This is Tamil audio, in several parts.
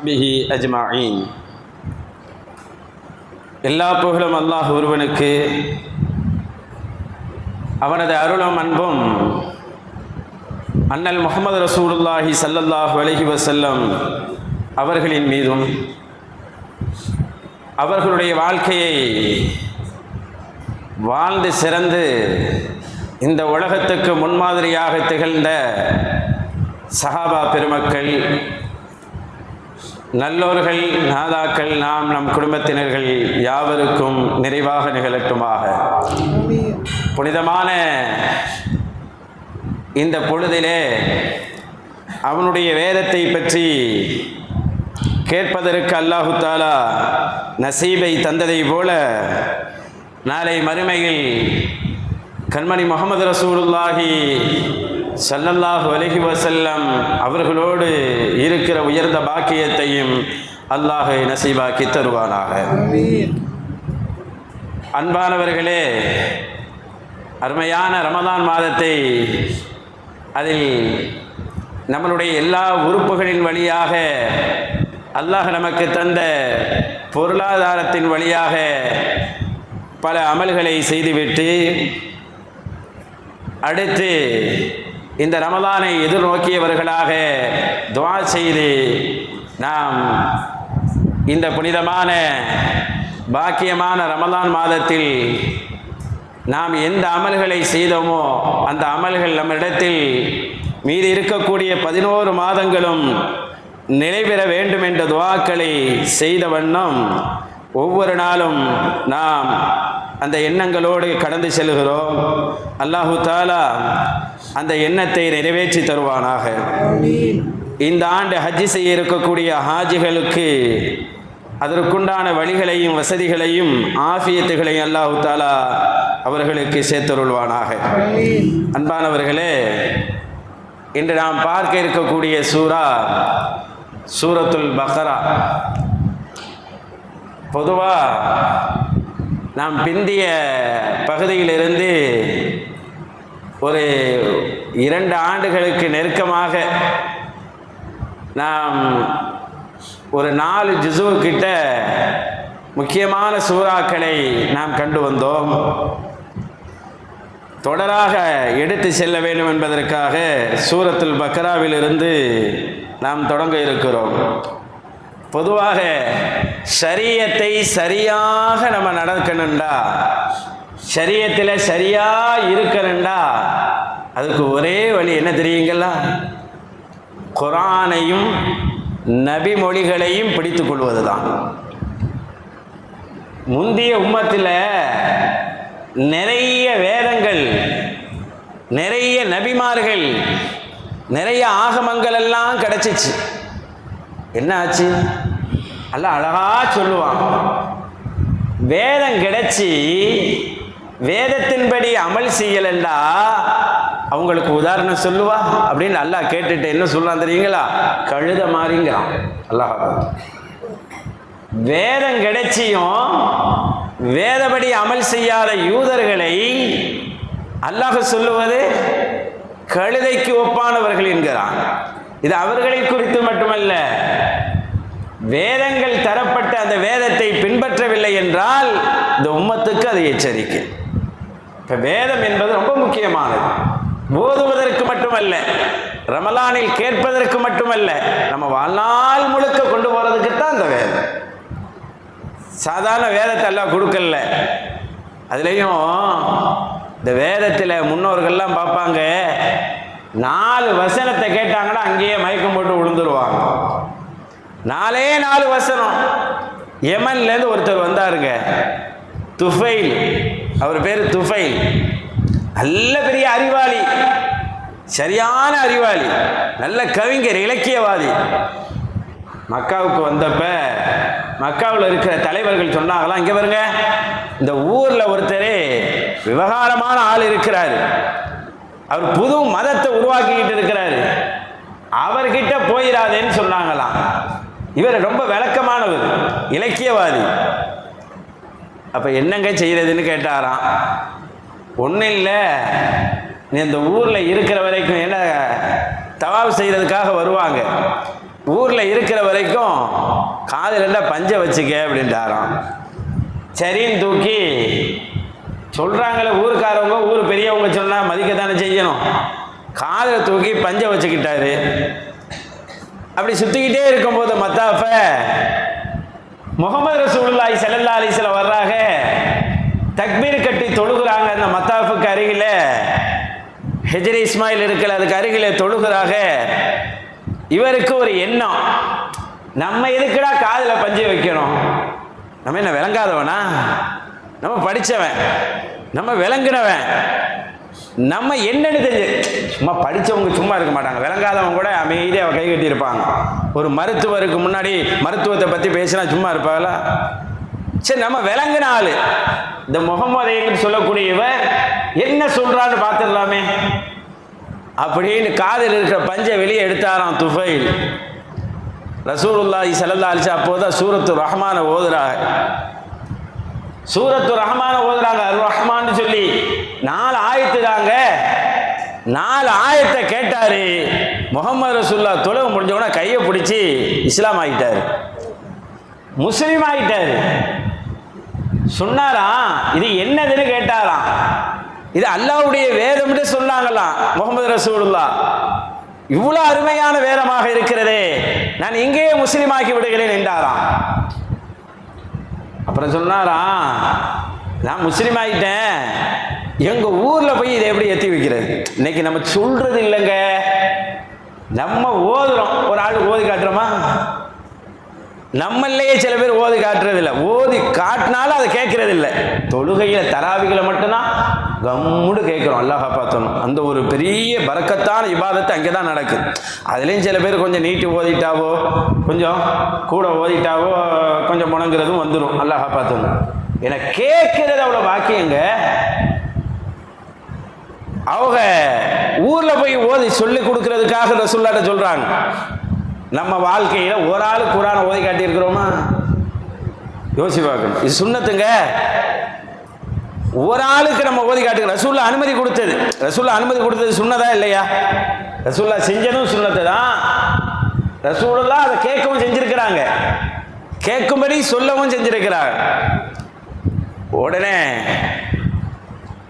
பிஹி அஜ்மாயின். எல்லா புகழும் அல்லாஹ் ஒருவனுக்கு, அவனது அருளும் அன்பும் அண்ணல் முஹம்மது ரசூலுல்லாஹி ஸல்லல்லாஹு அலைஹி வஸல்லம் அவர்களின் மீதும், அவர்களுடைய வாழ்க்கையை வாழ்ந்து சிறந்து இந்த உலகத்துக்கு முன்மாதிரியாக திகழ்ந்த சஹாபா பெருமக்கள், நல்லோர்கள், நாதாக்கள், நாம் நம் குடும்பத்தினர்கள் யாவருக்கும் நிறைவாக நிகழட்டுமாக. புனிதமான இந்த பொழுதிலே அவனுடைய வேதத்தை பற்றி கேட்பதற்கு அல்லாஹு தாலா நசீபை தந்ததை போல, நாளை மறுமையில் கண்மணி முஹம்மது ரசூலுல்லாஹி ஸல்லல்லாஹு அலைஹி வஸல்லம் அவர்களோடு இருக்கிற உயர்ந்த பாக்கியத்தையும் அல்லாஹ் நசீபாக்கி தருவானாக. அன்பானவர்களே, அருமையான ரமதான் மாதத்தை, அதில் நம்மளுடைய எல்லா உறுப்புகளின் வழியாக அல்லாஹ் நமக்கு தந்த பொருளாதாரத்தின் வழியாக பல அமல்களை செய்துவிட்டு, அடுத்து இந்த ரமலானை எதிர்நோக்கியவர்களாக துஆ செய்து நாம் இந்த புனிதமான பாக்கியமான ரமலான் மாதத்தில் நாம் எந்த அமல்களை செய்தோமோ அந்த அமல்கள் நம்மிடத்தில் மீதி இருக்கக்கூடிய 11 மாதங்களும் நிறைவேற வேண்டும் என்ற துஆக்களை செய்த வண்ணம் ஒவ்வொரு நாளும் நாம் அந்த எண்ணங்களோடு கடந்து செல்கிறோம். அல்லாஹு தாலா அந்த எண்ணத்தை நிறைவேற்றி தருவானாக. இந்த ஆண்டு ஹஜ்ஜி செய்ய இருக்கக்கூடிய ஹாஜிகளுக்கு அதற்குண்டான வழிகளையும் வசதிகளையும் ஆஃபியத்துகளையும் அல்லாஹு தாலா அவர்களுக்கு சேர்த்தருள்வானாக. அன்பானவர்களே, இன்று நாம் பார்க்க இருக்கக்கூடிய சூரா சூரத்துல் பக்ரா. பொதுவாக நாம் பிந்திய பகுதியிலிருந்து ஒரு 2 ஆண்டுகளுக்கு நெருக்கமாக நாம் ஒரு 4 ஜுஸு கிட்ட முக்கியமான சூறாக்களை நாம் கண்டு வந்தோம். தொடராக எடுத்து செல்ல வேண்டும் என்பதற்காக சூரத்துல் பக்ராவிலிருந்து நாம் தொடங்க இருக்கிறோம். பொதுவாக ஷரியத்தை சரியாக நம்ம நடக்கணுண்டா, ஷரியத்தில் சரியாக இருக்கணுண்டா, அதுக்கு ஒரே வழி என்ன தெரியுங்களா? குர்ஆனையும் நபி மொழிகளையும் பிடித்து கொள்வது தான். முந்தைய உம்மத்தில் நிறைய வேதங்கள், நிறைய நபிமார்கள், நிறைய ஆகமங்கள் எல்லாம் கிடைச்சிச்சு. என்ன ஆச்சு? அல்ல அழகா சொல்லுவான், வேதம் கிடைச்சி வேதத்தின்படி அமல் செய்யலண்டா அவங்களுக்கு உதாரணம் சொல்லுவா அப்படின்னு அல்லாஹ் கேட்டுட்டு என்ன சொல்லலாம் தெரியுங்களா? கழுத மாறிங்கிறான் அல்லாஹ். வேதம் கிடைச்சியும் வேதப்படி அமல் செய்யாத யூதர்களை அல்லாஹ் சொல்லுவது கழுதைக்கு ஒப்பானவர்கள் என்கிறான். இது அவர்களை குறித்து மட்டுமல்ல, வேதங்கள் தரப்பட்ட அந்த வேதத்தை பின்பற்றவில்லை என்றால் இந்த உம்மத்துக்கு அது எச்சரிக்கை. இப்போ வேதம் என்பது ரொம்ப முக்கியமானது. ஓதுவதற்கு மட்டுமல்ல, ரமலானில் கேட்பதற்கு மட்டுமல்ல, நம்ம வாழ்நாள் முழுக்க கொண்டு போறதுக்கு தான் இந்த வேதம். சாதாரண வேதத்தை எல்லாம் கொடுக்கல. அதுலேயும் இந்த வேதத்தில் முன்னோர்கள்லாம் பார்ப்பாங்க, 4 வசனத்தை கேட்டாங்கன்னா அங்கேயே மயக்கம் போட்டு விழுந்துருவாங்க. 4 வசனம். யமன்லேருந்து ஒருத்தர் வந்தாருங்க, துஃபைல். அவர் பேர் துஃபைல். நல்ல பெரிய அறிவாளி, சரியான அறிவாளி, நல்ல கவிஞர், இலக்கியவாதி. மக்காவுக்கு வந்தப்ப மக்காவில் இருக்கிற தலைவர்கள் சொன்னாங்களாம், இங்கே பாருங்க, இந்த ஊரில் ஒருத்தர் விவகாரமான ஆள் இருக்கிறாரு, அவர் புது மதத்தை உருவாக்கிக்கிட்டு இருக்கிறாரு, அவர்கிட்ட போயிடாதேன்னு சொன்னாங்களாம். இவர் ரொம்ப விளக்கமானவர், இலக்கியவாதி. அப்போ என்னங்க செய்யறதுன்னு கேட்டாராம். ஒன்றும் இல்லை, நீ இந்த ஊரில் இருக்கிற வரைக்கும் என்ன தவாப் செய்கிறதுக்காக வருவாங்க, ஊரில் இருக்கிற வரைக்கும் காதில் பஞ்சை வச்சுக்க அப்படின்ட்டாராம். சரின்னு தூக்கி சொல்கிறாங்களே ஊருக்காரவங்க, ஊர் பெரியவங்க சொன்னால் மதிக்கத்தானே செய்யணும். காதில் தூக்கி பஞ்சை வச்சுக்கிட்டாரு. அப்படி சுற்றிக்கிட்டே இருக்கும்போது மத்தாஃப முகமது ரசூலுல்லாஹி ஸல்லல்லாஹு அலைஹி வஸல்லம் வர்றாங்க. தக்பீர் கட்டி தொழுகிறாங்க. அந்த மத்தாஃபுக்கு அருகில் ஹிஜ்ரி இஸ்மாயில் இருக்கல, அதுக்கு அருகில் தொழுகிறாங்க. இவருக்கு ஒரு எண்ணம், நம்ம எதுக்குடா காதில் பஞ்சை வைக்கணும்? நம்ம என்ன விளங்காதவனா? நம்ம படித்தவன், நம்ம விளங்குனவன், நம்ம என்னன்னு தெரிஞ்சு. சும்மா படித்தவங்க சும்மா இருக்க மாட்டாங்க, விளங்காதவங்க கூட அமைதியாக கை கட்டி இருப்பாங்க. ஒரு மருத்துவருக்கு முன்னாடி மருத்துவத்தை பற்றி பேசினா சும்மா இருப்பாங்களா? சரி, நம்ம விளங்குன ஆளு இந்த முகமது என்று சொல்லக்கூடியவர் என்ன சொல்றான்னு பார்த்துடலாமே அப்படின்னு காதில் இருக்கிற பஞ்சை வெளியே எடுத்தாராம் துஃபைல். ரசூலுல்லாஹி ஸல்லல்லாஹு அலைஹி வஸல்லம் அப்போதான் சூரத்து ரஹ்மான ஓதுறாங்க. சூரத்து ரஹ்மான ஓதுறாங்க. அர் ரஹ்மான்னு சொல்லி 4 ஆயத்து தாங்க. 4 ஆயத்தை கேட்டாரு. முகமது ரசூலுல்லாஹ் தொழுகை முடிஞ்சவொடனே கையை பிடிச்சி இஸ்லாம் ஆகிட்டாரு, முஸ்லீம் ஆகிட்டாரு. சொன்னாராம், இது என்னதுன்னு கேட்டாராம். இது அல்லாஹ்வுடைய வேதம்னு சொன்னாங்களாம் முகமது ரசூலுல்லாஹ். இவ்வளவு அருமையான வேதமாக இருக்கிறதே, நான் இங்கேயே முஸ்லீம் ஆக்கி விடுகிறேன் என்றாராம். அப்புறம் சொன்னாராம், நான் முஸ்லீம் ஆகிட்டேன், எங்க ஊர்ல போய் இதை எப்படி எத்தி வைக்கிறது? இன்னைக்கு நம்ம சொல்றது இல்லைங்க, நம்ம ஓதுறோம். ஒரு ஆள் ஓதி காட்டுறோமா? நம்மளையே சில பேர் ஓதி காட்டுறது இல்லை. ஓதி காட்டினாலும் அதை கேட்கறது இல்லை. தொழுகையில் தராவிகளை மட்டும்தான் கம்முடு கேட்குறோம். அல்லாஹ் பார்த்தணும். அந்த ஒரு பெரிய பரக்கத்தான இபாதத்தை அங்கே தான் நடக்குது. அதுலேயும் சில பேர் கொஞ்சம் நீட்டி ஓதிட்டாவோ, கொஞ்சம் கூட ஓதிட்டாவோ, கொஞ்சம் முணங்குறதும் வந்துடும். அல்லாஹ் பார்த்தணும். ஏன்னா கேட்கறது அவ்வளோ பாக்கியங்க. அவங்க ஊரில் போய் ஓதி சொல்லி கொடுக்கறதுக்காக ரசூலுல்லாஹ் சொல்கிறாங்க. நம்ம வாழ்க்கையில் ஒரு ஆள் குர்ஆனை ஓதி காட்டியிருக்கிறோமா? யோசி பார்க்கணும். இது சுன்னத்துங்க. ஒரு ஆளுக்கு நம்ம ஓதி காட்டுங்க. ரசூலுல்லாஹ் அனுமதி கொடுத்தது, ரசூலுல்லாஹ் அனுமதி கொடுத்தது சுன்னதா இல்லையா? ரசூலுல்லாஹ் செஞ்சதும் சுன்னத்து தான். ரசூலுல்லாஹ் அதை கேட்கவும் செஞ்சிருக்கிறாங்க, கேட்கும்படி சொல்லவும் செஞ்சிருக்கிறாங்க. உடனே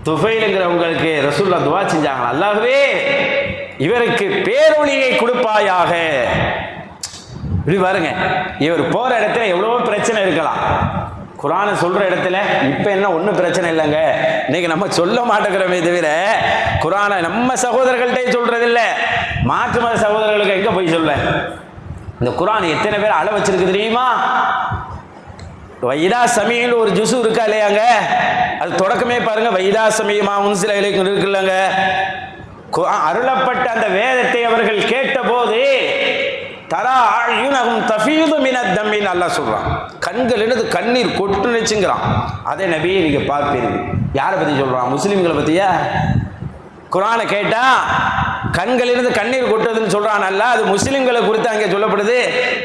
துஃபைலுங்கிறவங்களுக்கு ரசூலுல்லாஹ் துஆ செஞ்சாங்க, அல்லாஹ்வே இவருக்கு பேரொளியை கொடுப்பாயாக. இப்படி பாருங்க, இவர் போற இடத்துல எவ்வளவோ பிரச்சனை இருக்கலாம். குர்ஆனை சொல்ற இடத்துல இப்ப என்ன ஒன்றும் பிரச்சனை இல்லைங்க. இன்னைக்கு நம்ம சொல்ல மாட்டேங்கிறோமே தவிர குர்ஆனை நம்ம சகோதரர்கள்ட்ட சொல்றது இல்லை. மாற்று மத சகோதரர்களுக்கு எங்க போய் சொல்ல? இந்த குர்ஆன் எத்தனை பேர் அள வச்சிருக்கு தெரியுமா? வைதா சமீல் ஒரு ஜுசு இருக்கா இல்லையாங்க? அது தொடக்கமே பாருங்க, வைதா சமீமா உன்சில இலைக்கும் இருக்குல்லங்க. அருளப்பட்ட அந்த வேதத்தை அவர்கள் கேட்ட போது தரா அயுனஹும் தஃபீது மினத் தம்மின் அல்லாஹ் சொல்றான். கண்களிலிருந்து கண்ணீர் கொட்டுனுச்சுங்கிறான். அதே நபியை நீங்க பார்ப்பீர்கள். யாரை பத்தி சொல்றான்? முஸ்லிம்களை பத்தியா? குர்ஆனை கேட்டா கண்களிலிருந்து கண்ணீர் கொட்டுறதுன்னு சொல்றான் அல்லாஹ். அது முஸ்லிம்களை குறித்து அங்கே சொல்லப்படுது,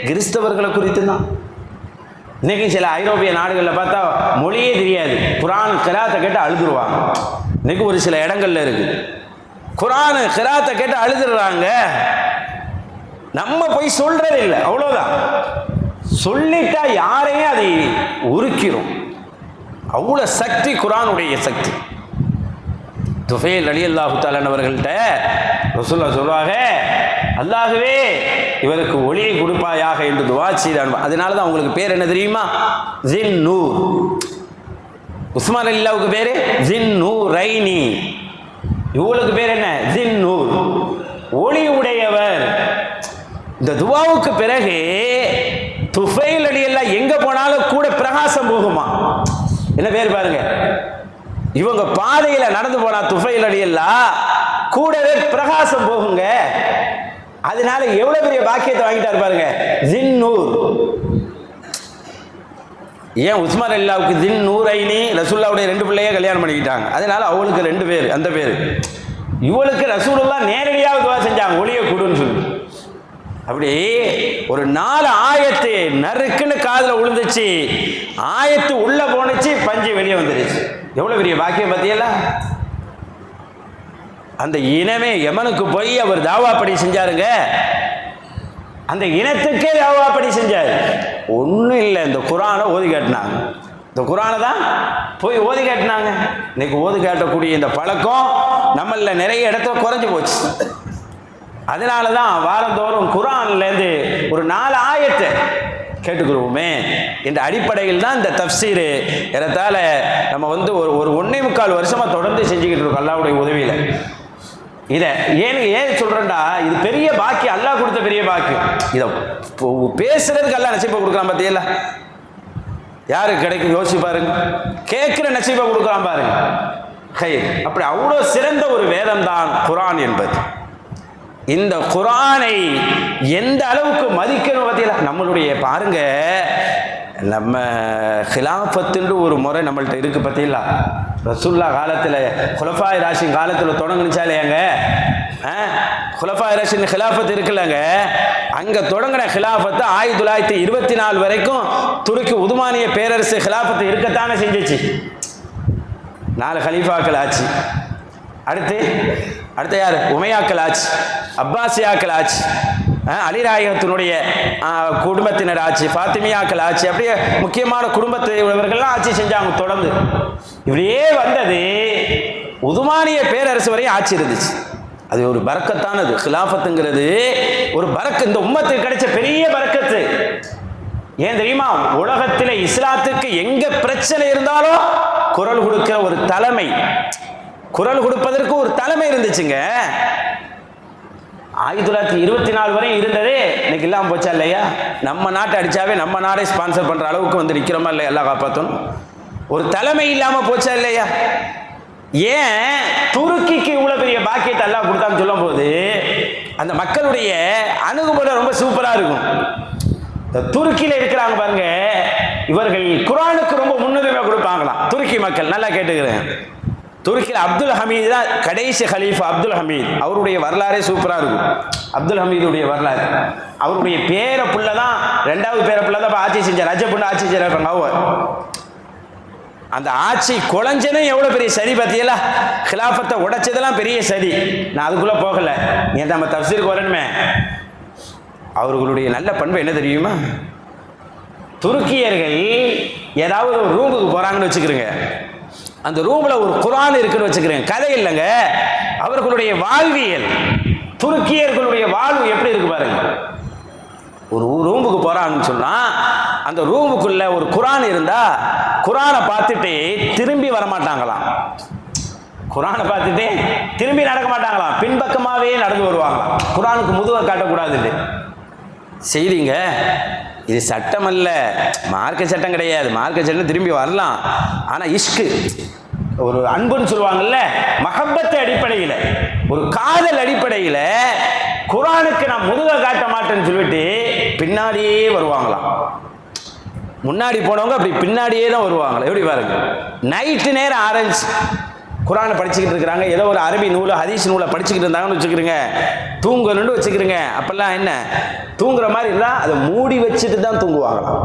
கிறிஸ்தவர்களை குறித்து தான். இன்னைக்கு சில ஐரோப்பிய நாடுகளில் பார்த்தா மொழியே தெரியாது, குர்ஆன் கிராத்தை கேட்டு அழுதுருவாங்க. இன்னைக்கு ஒரு சில இடங்கள்ல இருக்கு, குர்ஆன் கிராத்தை கேட்டு அழுதுறாங்க. நம்ம போய் சொல்றது இல்லை, அவ்வளவுதான். சொல்லிட்டா யாரையும் அதை உருக்கிறோம். அவ்வளவு சக்தி குர்ஆனுடைய சக்தி. துஃபைல் ரலியல்லாஹு தஆலா அவர்கள்ட்ட ரசூலுல்லாஹ் சொல்றாங்க, அல்லாஹ்வே இவருக்கு ஒளியை கொடுப்பாயாக என்று துஆ செய்தார். அதனால தான் உங்களுக்கு பேர் என்ன தெரியுமா? ஜின்னூர். உஸ்மான் ரலியல்லாஹுக்கு பேரு ஜின்னூரைனி. இவங்களுக்கு பேர் என்ன? ஜின்னூர், ஒளி உடையவர். இந்த துவாவுக்கு பிறகு துஃபைல் ரலியல்லாஹு எங்க போனாலும் கூட பிரகாசம் போகுமா. என்ன பேர் பாருங்க, இவங்க பாதையில நடந்து போனா துஃபைல் ரலியல்லாஹு கூடவே பிரகாசம் போகுங்க. அதனால எவ்வளவு பெரிய பாக்கியத்தை வாங்கிட்டாரு பாருங்க, ஜின்னூர். ஏன் உஸ்மான் ரலியல்லாஹுக்கு ஜின்னூரைனி? ரசூலுல்லாஹ்வுடைய 2 பிள்ளையே கல்யாணம் பண்ணிக்கிட்டாங்க, அதனால அவளுக்கு 2 பேர், அந்த பேர். இவளுக்கு ரசூலுல்லாஹ் நேரடியாக துஆ செஞ்சாங்க, ஒளியை கொடுன்னு சொல்லி. அப்படி ஒரு 4 ஆயத்து நறுக்குன்னு காதுல விழுந்துச்சு, ஆயத்து உள்ள போனுச்சு, பஞ்சு வெளியே வந்துருச்சு. எவ்வளவு பெரிய பாக்கியம் பத்தியல. அந்த இனமே யமனுக்கு போய் அவர் தாவா படி செஞ்சாருங்க. அந்த இனத்துக்கே தாவா பணி செஞ்சார். ஒன்றும் இல்லை, இந்த குரானை ஓதி காட்டினாங்க. இந்த குரானை தான் போய் ஓதி காட்டினாங்க. இன்னைக்கு ஓதி காட்டக்கூடிய இந்த பழக்கம் நம்மள நிறைய இடத்துல குறைஞ்சி போச்சு. அதனால தான் வாரந்தோறும் குரான்லேருந்து ஒரு 4 ஆயத்தை கேட்டுக்கிறோமே என்ற அடிப்படையில் தான் இந்த தஃப்சீர் ஏறத்தாழ நம்ம ஒரு 1.25 வருஷமாக தொடர்ந்து செஞ்சுக்கிட்டு இருக்கோம் அல்லாஹ்வுடைய உதவியில். இதை ஏன் சொல்கிறேன்டா, இது பெரிய பாக்கி, அல்லாஹ் கொடுத்த பெரிய பாக்கி. இதை பேசுறதுக்கு அல்லாஹ் நசீபை கொடுக்குறான் பார்த்தீங்களா? யாருக்கு கிடைக்கும் யோசிச்சு பாருங்க. கேட்குற நசீபை கொடுக்குறான் பாருங்க. அப்படி அவ்வளோ சிறந்த ஒரு வேதம் தான் குரான் என்பது. இந்த குரானை எந்த அளவுக்கு மதிக்கணும் பார்த்தீங்களா? நம்மளுடைய பாருங்க, நம்ம ஹிலாஃபத்துன்ற ஒரு முறை நம்மள்ட்ட இருக்கு பார்த்தீங்களா? ரசூல்லா காலத்தில் குலஃபாய் ராஷின் காலத்தில் தொடங்குனுச்சாலேங்க, குலஃபாய் ராஷின் ஹிலாஃபத் இருக்குல்லங்க, அங்கே தொடங்கின ஹிலாஃபத்தை 1924 வரைக்கும் துருக்கி உதுமானிய பேரரசு ஹிலாஃபத்து இருக்கத்தானே செஞ்சிச்சு. 4 ஹலீஃபாக்கள் ஆச்சு. அடுத்து யார்? உமையாக்கள் ஆச்சு, அப்பாசியாக்கள் ஆச்சு, அலிராயகத்தினுடைய குடும்பத்தினர் ஆச்சு, ஃபாத்திமியாக்கள் ஆச்சு. அப்படியே முக்கியமான குடும்பத்தினர்கள்லாம் ஆட்சி செஞ்சாங்க தொடர்ந்து. இப்படியே வந்தது உதுமானிய பேரரசு வரையும் ஆட்சி இருந்துச்சு. அது ஒரு பரக்கத்தானது. ஹிலாஃபத்துங்கிறது ஒரு பரக்கு, இந்த உம்மத்துக்கு கிடைச்ச பெரிய பரக்கத்து. ஏன் தெரியுமா? உலகத்தில் இஸ்லாத்துக்கு எங்க பிரச்சனை இருந்தாலும் குரல் கொடுக்கிற ஒரு தலைமை, குரல் கொடுப்பதற்கு ஒரு தலைமை இருந்துச்சுங்க. 1924 வரையும் இருந்ததே இன்னைக்கு இல்லாமல் போச்சா இல்லையா? நம்ம நாட்டை அடிச்சாவே நம்ம நாடே ஸ்பான்சர் பண்ற அளவுக்கு வந்து நிற்கிறோமா இல்லையா? எல்லாம் காப்பாற்றணும். ஒரு தலைமை இல்லாமல் போச்சா இல்லையா? ஏன் துருக்கிக்கு இவ்வளோ பெரிய பாக்கியத்தை எல்லாம் கொடுத்தான்னு சொல்லும் போது அந்த மக்களுடைய அணுகுமுறை ரொம்ப சூப்பராக இருக்கும். துருக்கியில் இருக்கிறாங்க பாருங்க, இவர்கள் குர்ஆனுக்கு ரொம்ப முன்னுரிமை கொடுப்பாங்களாம். துருக்கி மக்கள் நல்லா கேட்டுக்கிறேன். துருக்கியில் அப்துல் ஹமீது தான் கடைசி ஹலீஃபா. அப்துல் ஹமீத் அவருடைய வரலாறே சூப்பராக இருக்கும். அப்துல் ஹமீதுடைய வரலாறு, அவருடைய பேர புள்ள தான், 2வது பேர புள்ள தான் ஆட்சி செஞ்சார். ரஜபுன்னு ஆட்சி செய்யறாங்க. அவர் அந்த ஆட்சி குலைஞ்சனும் எவ்வளோ பெரிய சரி பார்த்தீங்களா? ஹிலாஃபத்தை உடைச்சதெல்லாம் பெரிய சரி. நான் அதுக்குள்ளே போகலை, நீ நம்ம தஃப்சீருக்கு வரணுமே. அவர்களுடைய நல்ல பண்பு என்ன தெரியுமா? துருக்கியர்கள் ஏதாவது ஒரு ரூமுக்கு போகிறாங்கன்னு வச்சுக்கிறேங்க, அந்த ரூம்ல ஒரு குர்ஆன் இருக்குன்னு வச்சுக்கிறேன், கதை இல்லைங்க, அவர்களுடைய வாழ்வியல், துருக்கியர்களுடைய வாழ்வு எப்படி இருக்கு பாருங்க. ஒரு ரூமுக்கு போறான்னு சொன்னா அந்த ரூமுக்குள்ள ஒரு குர்ஆன் இருந்தா குர்ஆனை பார்த்துட்டு திரும்பி வரமாட்டாங்களாம். குர்ஆனை பார்த்துட்டு திரும்பி நடக்க மாட்டாங்களாம், பின்பக்கமாவே நடந்து வருவாங்க. குர்ஆனுக்கு முதுகை காட்டக்கூடாது செய்திங்க. இது சட்டம் அல்ல, மார்க்க சட்டம் கிடையாது. மார்க்க சட்டம் திரும்பி வரலாம். ஆனால் இஷ்கு, ஒரு அன்புன்னு சொல்லுவாங்கல்ல, மஹப்பத்து அடிப்படையில், ஒரு காதல் அடிப்படையில் குர்ஆனுக்கு நான் முதுகை காட்ட மாட்டேன்னு சொல்லிட்டு பின்னாடியே வருவாங்களாம். முன்னாடி போனவங்க அப்படி பின்னாடியே தான் வருவாங்களா. எப்படி பாருங்க, நைட்டு நேரம் ஆரஞ்சு குர்ஆனை படிச்சுக்கிட்டு இருக்கிறாங்க, ஏதோ ஒரு அரபி நூலை ஹதீஸ் நூலை படிச்சுக்கிட்டு இருந்தாங்கன்னு வச்சுக்கிறீங்க, தூங்கணும்னு வச்சுக்கிறீங்க. அப்பெல்லாம் என்ன தூங்குற மாதிரி இருந்தால் அதை மூடி வச்சுட்டு தான் தூங்குவாங்களாம்,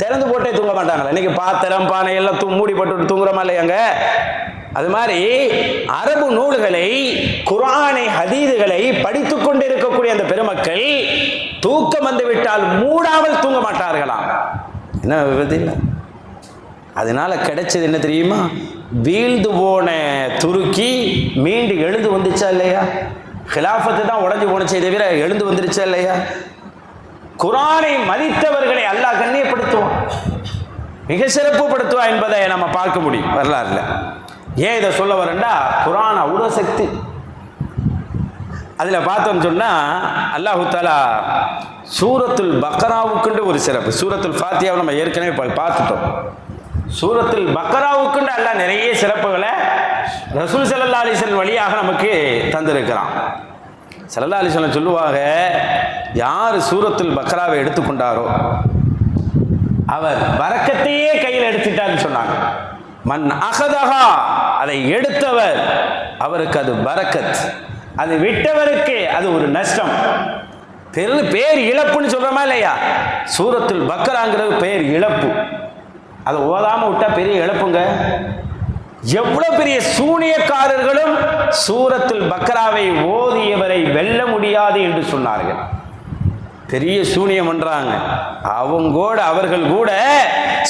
திறந்து போட்டே தூங்க மாட்டாங்களா. இன்னைக்கு பாத்திரம் பானை எல்லாம் மூடி போட்டு தூங்குறோமா இல்லையாங்க? அது மாதிரி அரபு நூல்களை, குர்ஆனை, ஹதீதுகளை படித்து கொண்டு இருக்கக்கூடிய அந்த பெருமக்கள் தூக்கம் வந்து விட்டால் மூடாமல் தூங்க மாட்டார்களாம். என்ன விபத்து? அதனால கிடைச்சது என்ன தெரியுமா? வீழ்ந்து போன துருக்கி மீண்டு எழுந்து வந்துச்சா இல்லையா? ஹிலாஃபத்து தான் உடஞ்சி போனச்சே தவிர எழுந்து வந்துருச்சா இல்லையா? குர்ஆனை மதித்தவர்களை அல்லாஹ் கண்ணியப்படுத்துவான், மிக சிறப்புப்படுத்துவான் என்பதை நம்ம பார்க்க முடியும் வரலாறுல. ஏன் இதை சொல்ல வரேன்டா, குர்ஆன் அவ்வளோ சக்தி. அதில் பார்த்தோம்னு சொன்னால் அல்லாஹு தஆலா சூரத்துல் பக்ராவுக்குண்டு ஒரு சிறப்பு, சூரத்துல் ஃபாத்தியாவை நம்ம ஏற்கனவே பார்த்துட்டோம். சூரத்துல் பக்ராவுக்குண்டு அல்லாஹ் நிறைய சிறப்புகளை ரசூல் ஸல்லல்லாஹு அலைஹி வஸல்லம் வழியாக நமக்கு தந்திருக்கிறான். ஸல்லல்லாஹு அலைஹி வஸல்லம் சொல்லுவாங்க, யார் சூரத்துல் பக்ராவை எடுத்துக்கொண்டாரோ அவர் பரக்கத்தையே கையில் எடுத்துட்டார்னு சொன்னாங்க. மன் அகதஹா, அதை எடுத்தவர் அவருக்கு அது பரக்கத், அது விட்டவருக்கு அது ஒரு நஷ்டம், பேர் இழப்புன்னு சொல்றோமா இல்லையா? சூரத்துல் பக்ராங்கிறது பேர் இழப்பு. அதை ஓதாம விட்டா பெரிய இழப்புங்க. எவ்வளவு பெரிய சூனியக்காரர்களும் சூரத்துல் பக்ராவை ஓதியவரை வெல்ல முடியாது என்று சொன்னார்கள். பெரிய சூனியம் பண்றாங்க. அவர்கள் கூட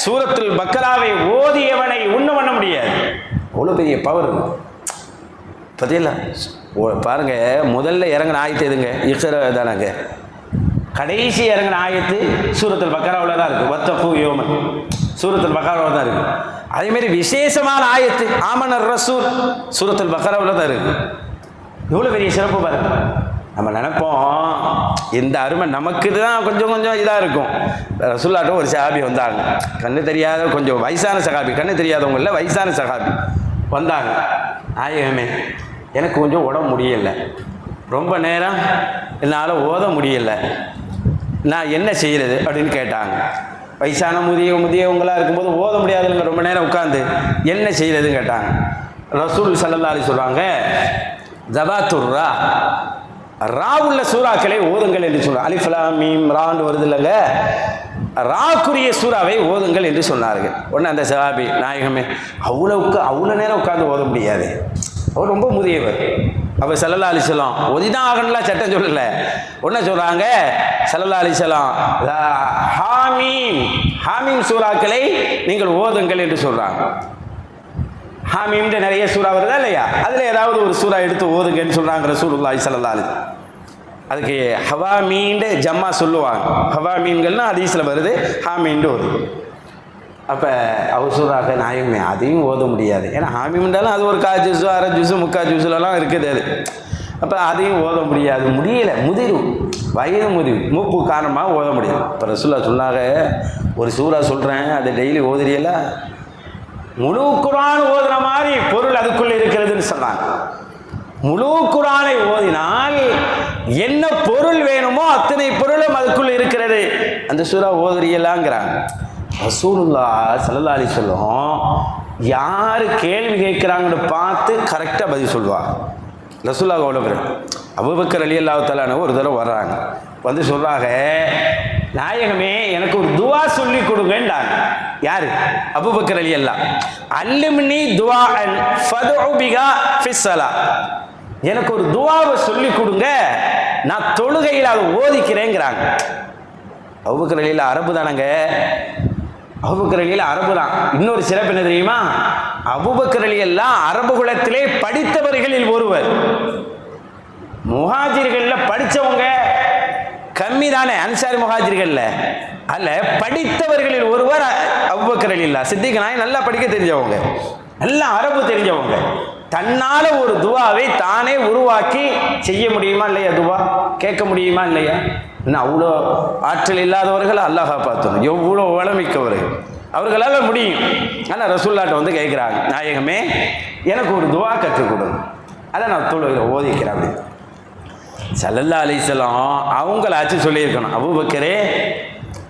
சூரத்துல் பக்கராவை ஓதியவனை ஒன்றும் பண்ண முடியாது. அவ்வளோ பெரிய பவர் பார்த்தீங்களா? பாருங்க, முதல்ல இறங்கின ஆயத்து எதுங்க? இக்ரா தானங்க. கடைசி இறங்கின ஆயத்து சூரத்துல் பக்கராவில் தான் இருக்கு. வத்தகு யௌமன் சூரத்துல் பக்கராவில் தான் இருக்கு. அதேமாரி விசேஷமான ஆயத்து ஆமனர் ரசூல் சூரத்துல் பக்கராவில் தான் இருக்கு. எவ்வளோ பெரிய சிறப்பு பாருங்க. நம்ம நினைப்போம் இந்த அருமை நமக்கு தான் கொஞ்சம் இதாக இருக்கும். ரசூலுல்லாஹ்ட்ட ஒரு சஹாபி வந்தாங்க, கண்ணு தெரியாத கொஞ்சம் வயசான சஹாபி, கண்ணு தெரியாதவங்களில் வயசான சஹாபி வந்தாங்க. நாயகமே, எனக்கு கொஞ்சம் உடம்பு முடியலை, ரொம்ப நேரம் என்னால் ஓத முடியலை, நான் என்ன செய்கிறது அப்படின்னு கேட்டாங்க. வயசான முதியவங்களாக இருக்கும்போது ஓத முடியாதுங்க, ரொம்ப நேரம் உட்காந்து என்ன செய்கிறதுன்னு கேட்டாங்க. ரசூல் ஸல்லல்லாஹு அலைஹி சொல்கிறாங்க, ஜபாத்துர்ரா ராவுள்ள சூறாக்களை ஓதுங்கள் என்று சொல்றாங்க. அலிஃப் லாம் மீம் ரான்னு வருது இல்லைங்க, ராக்குரிய சூறாவை ஓதுங்கள் என்று சொன்னார்கள். உடனே அந்த சஹாபி, நாயகமே அவ்வளோ நேரம் உட்கார்ந்து ஓத முடியாது, அவர் ரொம்ப முதியவர், அவர் ஸல்லல்லாஹு அலைஹி வஸல்லம் ஓதிதான் ஆகணும்லாம் சட்டம் சொல்லலை. உடனே சொல்கிறாங்க ஸல்லல்லாஹு அலைஹி வஸல்லம், ஹாமீம் சூறாக்களை நீங்கள் ஓதுங்கள் என்று சொல்கிறாங்க. ஹாமீம்ன்ற நிறைய சூறா வருதா இல்லையா, அதில் ஏதாவது ஒரு சூறா எடுத்து ஓதுங்கன்னு சொல்கிறாங்க ரசூலுல்லாஹி ஸல்லல்லாஹு அலைஹி வஸல்லம். அதுக்கு ஹவாமீன்ட்டு ஜம்மா சொல்லுவாங்க. ஹவாமீன்கள்னா ஹதீஸில் வருது, ஹாமீன்ட்டு வருது. அப்போ அவர் சொல்கிறாங்க, நாயகமே அதையும் ஓத முடியாது, ஏன்னா ஹாமீம்ன்றாலும் அது ஒரு 1/4 ஜூஸு 1/2 ஜூஸு 3/4 ஜூஸுலலாம் இருக்குது அது. அப்போ அதையும் ஓத முடியலை, வயது முதிர்வு மூப்பு காரணமாக ஓத முடியாது. இப்போ ரசூலுல்லாஹ் சொன்னாங்க, ஒரு சூறா சொல்கிறேன், அதை டெய்லி ஓதுறீங்களா, முழு குர்ஆன் ஓதுற மாதிரி பொருள் அதுக்குள்ள இருக்கிறதுன்னு சொன்னாங்க. முழு குர்ஆனை ஓதினால் என்ன பொருள் வேணுமோ அத்தனை பொருளும் அதுக்குள்ள இருக்கிறது, அந்த சூறா ஓதுறீங்களாங்கிறாங்க. ரசூலுல்லாஹ் ஸல்லல்லாஹு அலைஹி வஸல்லம் யார் கேள்வி கேட்குறாங்கன்னு பார்த்து கரெக்டாக பதில் சொல்லுவாங்க. ரசூலுல்லாஹ் அவ்வளோ பேர். அபூபக்கர் ரலியல்லாஹு தஆலா அன்ஹு ஒரு தடவை வர்றாங்க, வந்து சொல்கிறாங்க, நாயகமே எனக்கு ஒரு துவா சொல்லி கொடுங்கன்றாங்க. யாரு? அபூபக்கர் ரலியல்லாஹு. அல்லிம்னி துஆஅன் ஃபதுஉ பிஹா ஃபிஸ்ஸலா, எனக்கு ஒரு துவாவை சொல்லி கொடுங்க, நான் தொழுகையில் அதை ஓதிக்கிறேங்கிறாங்க. அபூபக்கர் ரலியல்லாஹு அரபு தானங்க, அபூபக்கர் ரலியல்லாஹு அரபு தான். இன்னொரு சிறப்பு என்ன தெரியுமா, அபூபக்கர் ரலியல்லாஹு அரபு குலத்திலே படித்தவர்களில் ஒருவர். முஹாஜிர்களில் படித்தவங்க கம்மி தானே, அன்சாரி முஹாஜிர்களில் அல்ல, படித்தவர்களில் ஒருவர் அபூபக்கர் ரலியல்லாஹு. சித்திக் நாயகம் நல்லா படிக்க தெரிஞ்சவங்க, நல்லா அரபு தெரிஞ்சவங்க. தன்னால் ஒரு துவாவை தானே உருவாக்கி செய்ய முடியுமா இல்லையா, துவா கேட்க முடியுமா இல்லையா? இன்னும் அவ்வளோ ஆற்றல் இல்லாதவர்கள் அல்லாஹ் பார்த்தோம், எவ்வளோ வளமிக்கவர்கள், அவர்களால் முடியும். ஆனால் ரசூலுல்லாஹ்ட்ட வந்து கேட்குறாங்க, நாயகமே எனக்கு ஒரு துவா கற்றுக் கொடுங்க, அதை நான் தொழுகையில் ஓதிக்கிறேன் அப்படின்னு. ஸல்லல்லாஹு அலைஹி வஸல்லம் அவங்களாச்சும் சொல்லியிருக்கணும், அபூபக்கரே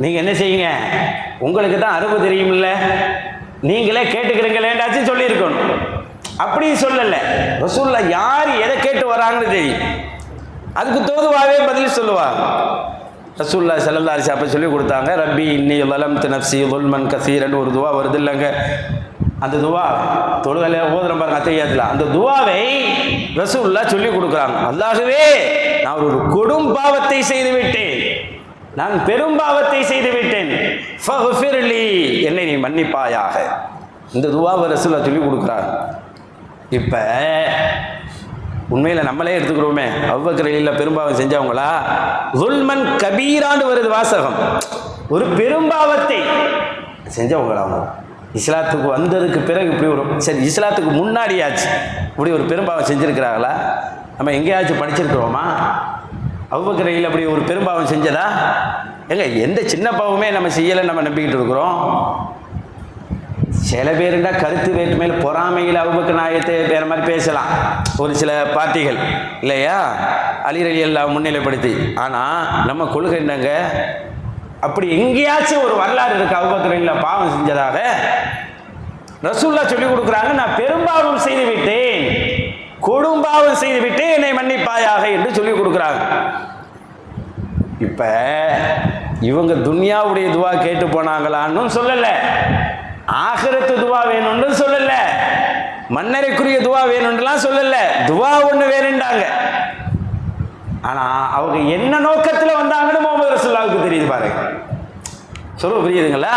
நீங்கள் என்ன செய்யுங்க, உங்களுக்கு தான் அரபு தெரியுமில்ல, நீங்களே கேட்டுக்கிறீங்களேண்டாச்சும் சொல்லியிருக்கணும். அப்படி சொல்லலை. ரசூலுல்லாஹ் யார் எதை கேட்டு வராங்கன்னு தெரியும், அதுக்கு தோதுவாகவே பதில் சொல்லுவாங்க. ரசூலுல்லாஹ் ஸல்லல்லாஹு அலைஹி வஸல்லம் சொல்லி கொடுத்தாங்க, ரப்பி இன்னி ஸலம்து நஃப்ஸி ஸுல்மன் கஸீரன் ஒரு துவா வருது இல்லைங்க, அந்த துவா தொழுகையில ஓதுற பாருங்க அத்தஹியாத்துல, அந்த துவாவை ரசூலுல்லாஹ் சொல்லி கொடுக்குறாங்க. அல்லாஹ்வே நான் ஒரு கொடும் பாவத்தை செய்து விட்டேன், நான் பெரும் பாவத்தை செய்து விட்டேன், ஃபக்ஃபிர்லி என்னை நீ மன்னிப்பாயாக. இந்த துவாவை ரசூலுல்லாஹ் சொல்லி கொடுக்குறாங்க. இப்போ உண்மையில் நம்மளே எடுத்துக்கிறோமே, அபூபக்கர் ரலியல்லாஹு பெரும்பாவம் செஞ்சவங்களா, ஸுல்மன் கபீரான்னு வருது வாசகம், ஒரு பெரும்பாவத்தை செஞ்சவங்களா அவங்க. இஸ்லாத்துக்கு வந்ததுக்கு பிறகு இப்படி ஒரு, சரி இஸ்லாத்துக்கு முன்னாடியாச்சு இப்படி ஒரு பெரும்பாவம் செஞ்சுருக்கிறாங்களா? நம்ம எங்கேயாச்சும் படிச்சிருக்கிறோமா? அபூபக்கர் ரலியல்லாஹு அப்படி ஒரு பெரும்பாவம் செஞ்சதா? எங்க எந்த சின்ன பாவமே நம்ம செய்யலை நம்ம நம்பிக்கிட்டு இருக்கிறோம். சில பேருண்டா கருத்து வேற்றுமையில் பொறாமையில் அபூபக்கர் நாயகத்தை வேறு மாதிரி பேசலாம் ஒரு சில பார்ட்டிகள் இல்லையா, அலி ரலியல்லாஹு முன்னிலைப்படுத்தி. ஆனால் நம்ம கொள்கை என்னங்க, அப்படி எங்கேயாச்சும் ஒரு வரலாறு இருக்கு அபூபக்கர் ரலியல்லாஹு பாவம் செஞ்சதாக? ரசூலுல்லாஹ் சொல்லி கொடுக்குறாங்க, நான் பெரும்பாவம் செய்து விட்டேன், கொடும்பாவம் செய்து விட்டேன், என்னை மன்னிப்பாயாக என்று சொல்லி கொடுக்குறாங்க. இப்போ இவங்க துன்யாவுடைய துவா கேட்டு போனாங்களான்னு சொல்லலை, ஆகிரத்து துவா வேணும்னு சொல்லல, மன்னரைக்குரிய துவா வேணும்லாம் சொல்லல, துவா ஒன்று வேணுண்டாங்க. ஆனால் அவங்க என்ன நோக்கத்தில் வந்தாங்கன்னு முகமது ரசூலுல்லாஹ்வுக்கு தெரியுது பாருங்க. சொல்ல புரியுதுங்களா?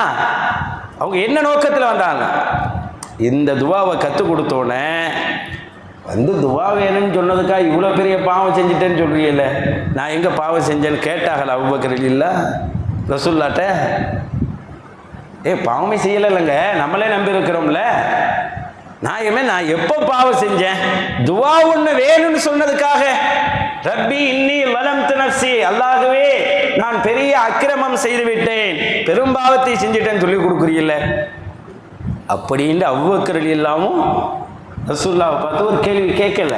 அவங்க என்ன நோக்கத்தில் வந்தாங்க? இந்த துவாவை கற்றுக் கொடுத்தோன்னே வந்து துவா வேணும்னு சொன்னதுக்கா இவ்வளோ பெரிய பாவம் செஞ்சுட்டேன்னு சொல்கிறீங்கள, நான் எங்கே பாவம் செஞ்சேன்னு கேட்டாங்களா அபூபக்கர் இல்லை ரசூலுல்லாஹ்ட்ட? பாவமே செய்யலை இல்லைங்க, நம்மளே நம்பி இருக்கிறோம்ல. நான் எப்போ பாவம் செஞ்சேன்? துவா ஒன்று வேணும்னு சொன்னதுக்காக ரப்பி இன்னி வலம்து நஃப்ஸி, அல்லாஹ்வே நான் பெரிய அக்கிரமம் செய்து விட்டேன், பெரும்பாவத்தை செஞ்சுட்டேன்னு சொல்லி கொடுக்குறீல்ல. அப்படின்னு அபூபக்கர் ரலியல்லாஹு ரசூலுல்லாஹ்வை பார்த்து ஒரு கேள்வி கேட்கல.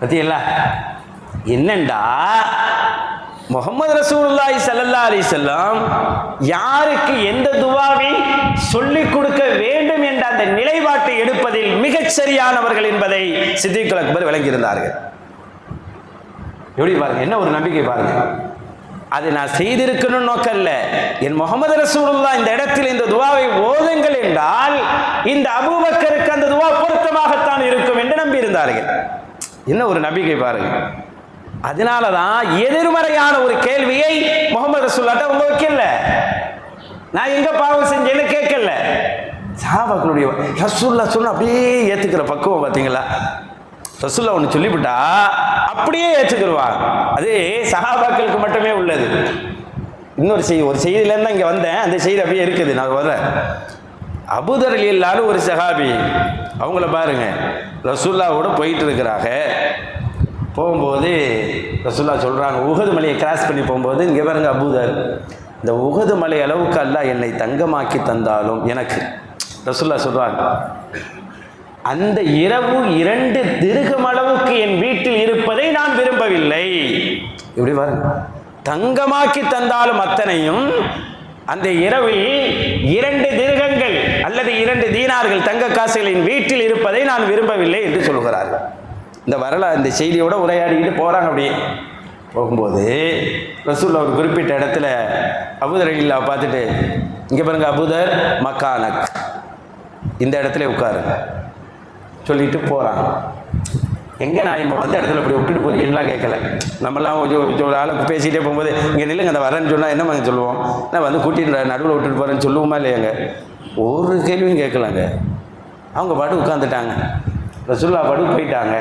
பத்தியல்ல என்னண்டா முஹம்மது ரசூலுல்லாஹி ஸல்லல்லாஹு அலைஹி வஸல்லம் யாருக்கு எந்த துவாவை சொல்லிக் கொடுக்க வேண்டும் என்ற அந்த நிலைப்பாட்டை எடுப்பதில் மிகச் சரியானவர்கள் என்பதை சித்திக்குல் அக்பர் விளங்கியிருந்தார்கள். எப்படி பாருங்க, என்ன ஒரு நம்பிக்கை பாருங்க. அதை நான் செய்திருக்கணும்னு நோக்கம் இல்லை, என் முஹம்மது ரசூலுல்லாஹ் இந்த இடத்தில் இந்த துவாவை ஓதுங்கள் என்றால் இந்த அபூபக்கருக்கு அந்த துவா பொருத்தமாகத்தான் இருக்கும் என்று நம்பி இருந்தார்கள். என்ன ஒரு நம்பிக்கை பாருங்க. அதனாலதான் எதிர்மறையான ஒரு கேள்வியை முஹம்மது ரசூலுல்லாஹ்ட்ட அவங்க வைக்கல. நான் எங்க பாவம் செஞ்சேன்னு கேட்கல. சஹாபாக்களுடைய ரசூலுல்லாஹ் சொன்ன அப்படியே ஏத்துக்கிற பக்குவம் பார்த்தீங்களா? ரசூலுல்லாஹ் ஒன்று சொல்லிவிட்டா அப்படியே ஏற்றுக்கிடுவாங்க. அது சஹாபாக்களுக்கு மட்டுமே உள்ளது. இன்னொரு செய்தி, ஒரு செய்தியிலேருந்து இங்கே வந்தேன், அந்த செய்தி அப்படியே இருக்குது. நான் வரேன். அபூதர் ரலியல்லாஹு ஒரு சஹாபி, அவங்கள பாருங்க, ரசூலுல்லாஹ்வோட போயிட்டு இருக்கிறாங்க. போகும்போது ரசூலுல்லாஹ் சொல்கிறாங்க, உஹது மலையை கிராஸ் பண்ணி போகும்போது, இங்கே பாருங்க அபூதர், இந்த உஹது மலை அளவுக்கு அல்லாஹ் என்னை தங்கமாக்கி தந்தாலும் எனக்கு, ரசூலுல்லாஹ் சொல்கிறாங்க, அந்த இரவு 2 திர்ஹம் அளவுக்கு என் வீட்டில் இருப்பதை நான் விரும்பவில்லை. இப்படி பாருங்க, தங்கமாக்கி தந்தாலும் அத்தனையும் அந்த இரவில் 2 திர்ஹங்கள் அல்லது 2 தீனார்கள் தங்க காசுகளின் வீட்டில் இருப்பதை நான் விரும்பவில்லை என்று சொல்கிறார்கள். இந்த செய்தியோட உரையாடிக்கிட்டு போகிறாங்க. அப்படியே போகும்போது ரசூலுல்லாஹ் ஒரு குறிப்பிட்ட இடத்துல அபூதர் ரலியல்லாஹு பார்த்துட்டு, இங்கே பாருங்க அபூதர் மக்கானக், இந்த இடத்துல உட்காருங்க சொல்லிட்டு போகிறாங்க. எங்கே நான் இப்போ வந்த இடத்துல இப்படி விட்டுட்டு போறீங்கலாம் கேட்கல. நம்மளாம் ஒரு ஆளுக்கு பேசிகிட்டே போகும்போது இங்கே நில்லுங்க அந்த வரேன்னு சொன்னால் என்ன மாதிரி சொல்லுவோம், நான் வந்து கூட்டிட்டு நடுவில் விட்டுட்டு போகிறேன்னு சொல்லுவோமா இல்லையாங்க? ஒரு கேள்வியும் கேட்கலாங்க. அவங்க பாட்டு உட்காந்துட்டாங்க, ரசூலுல்லாஹ் பாட்டு போயிட்டாங்க.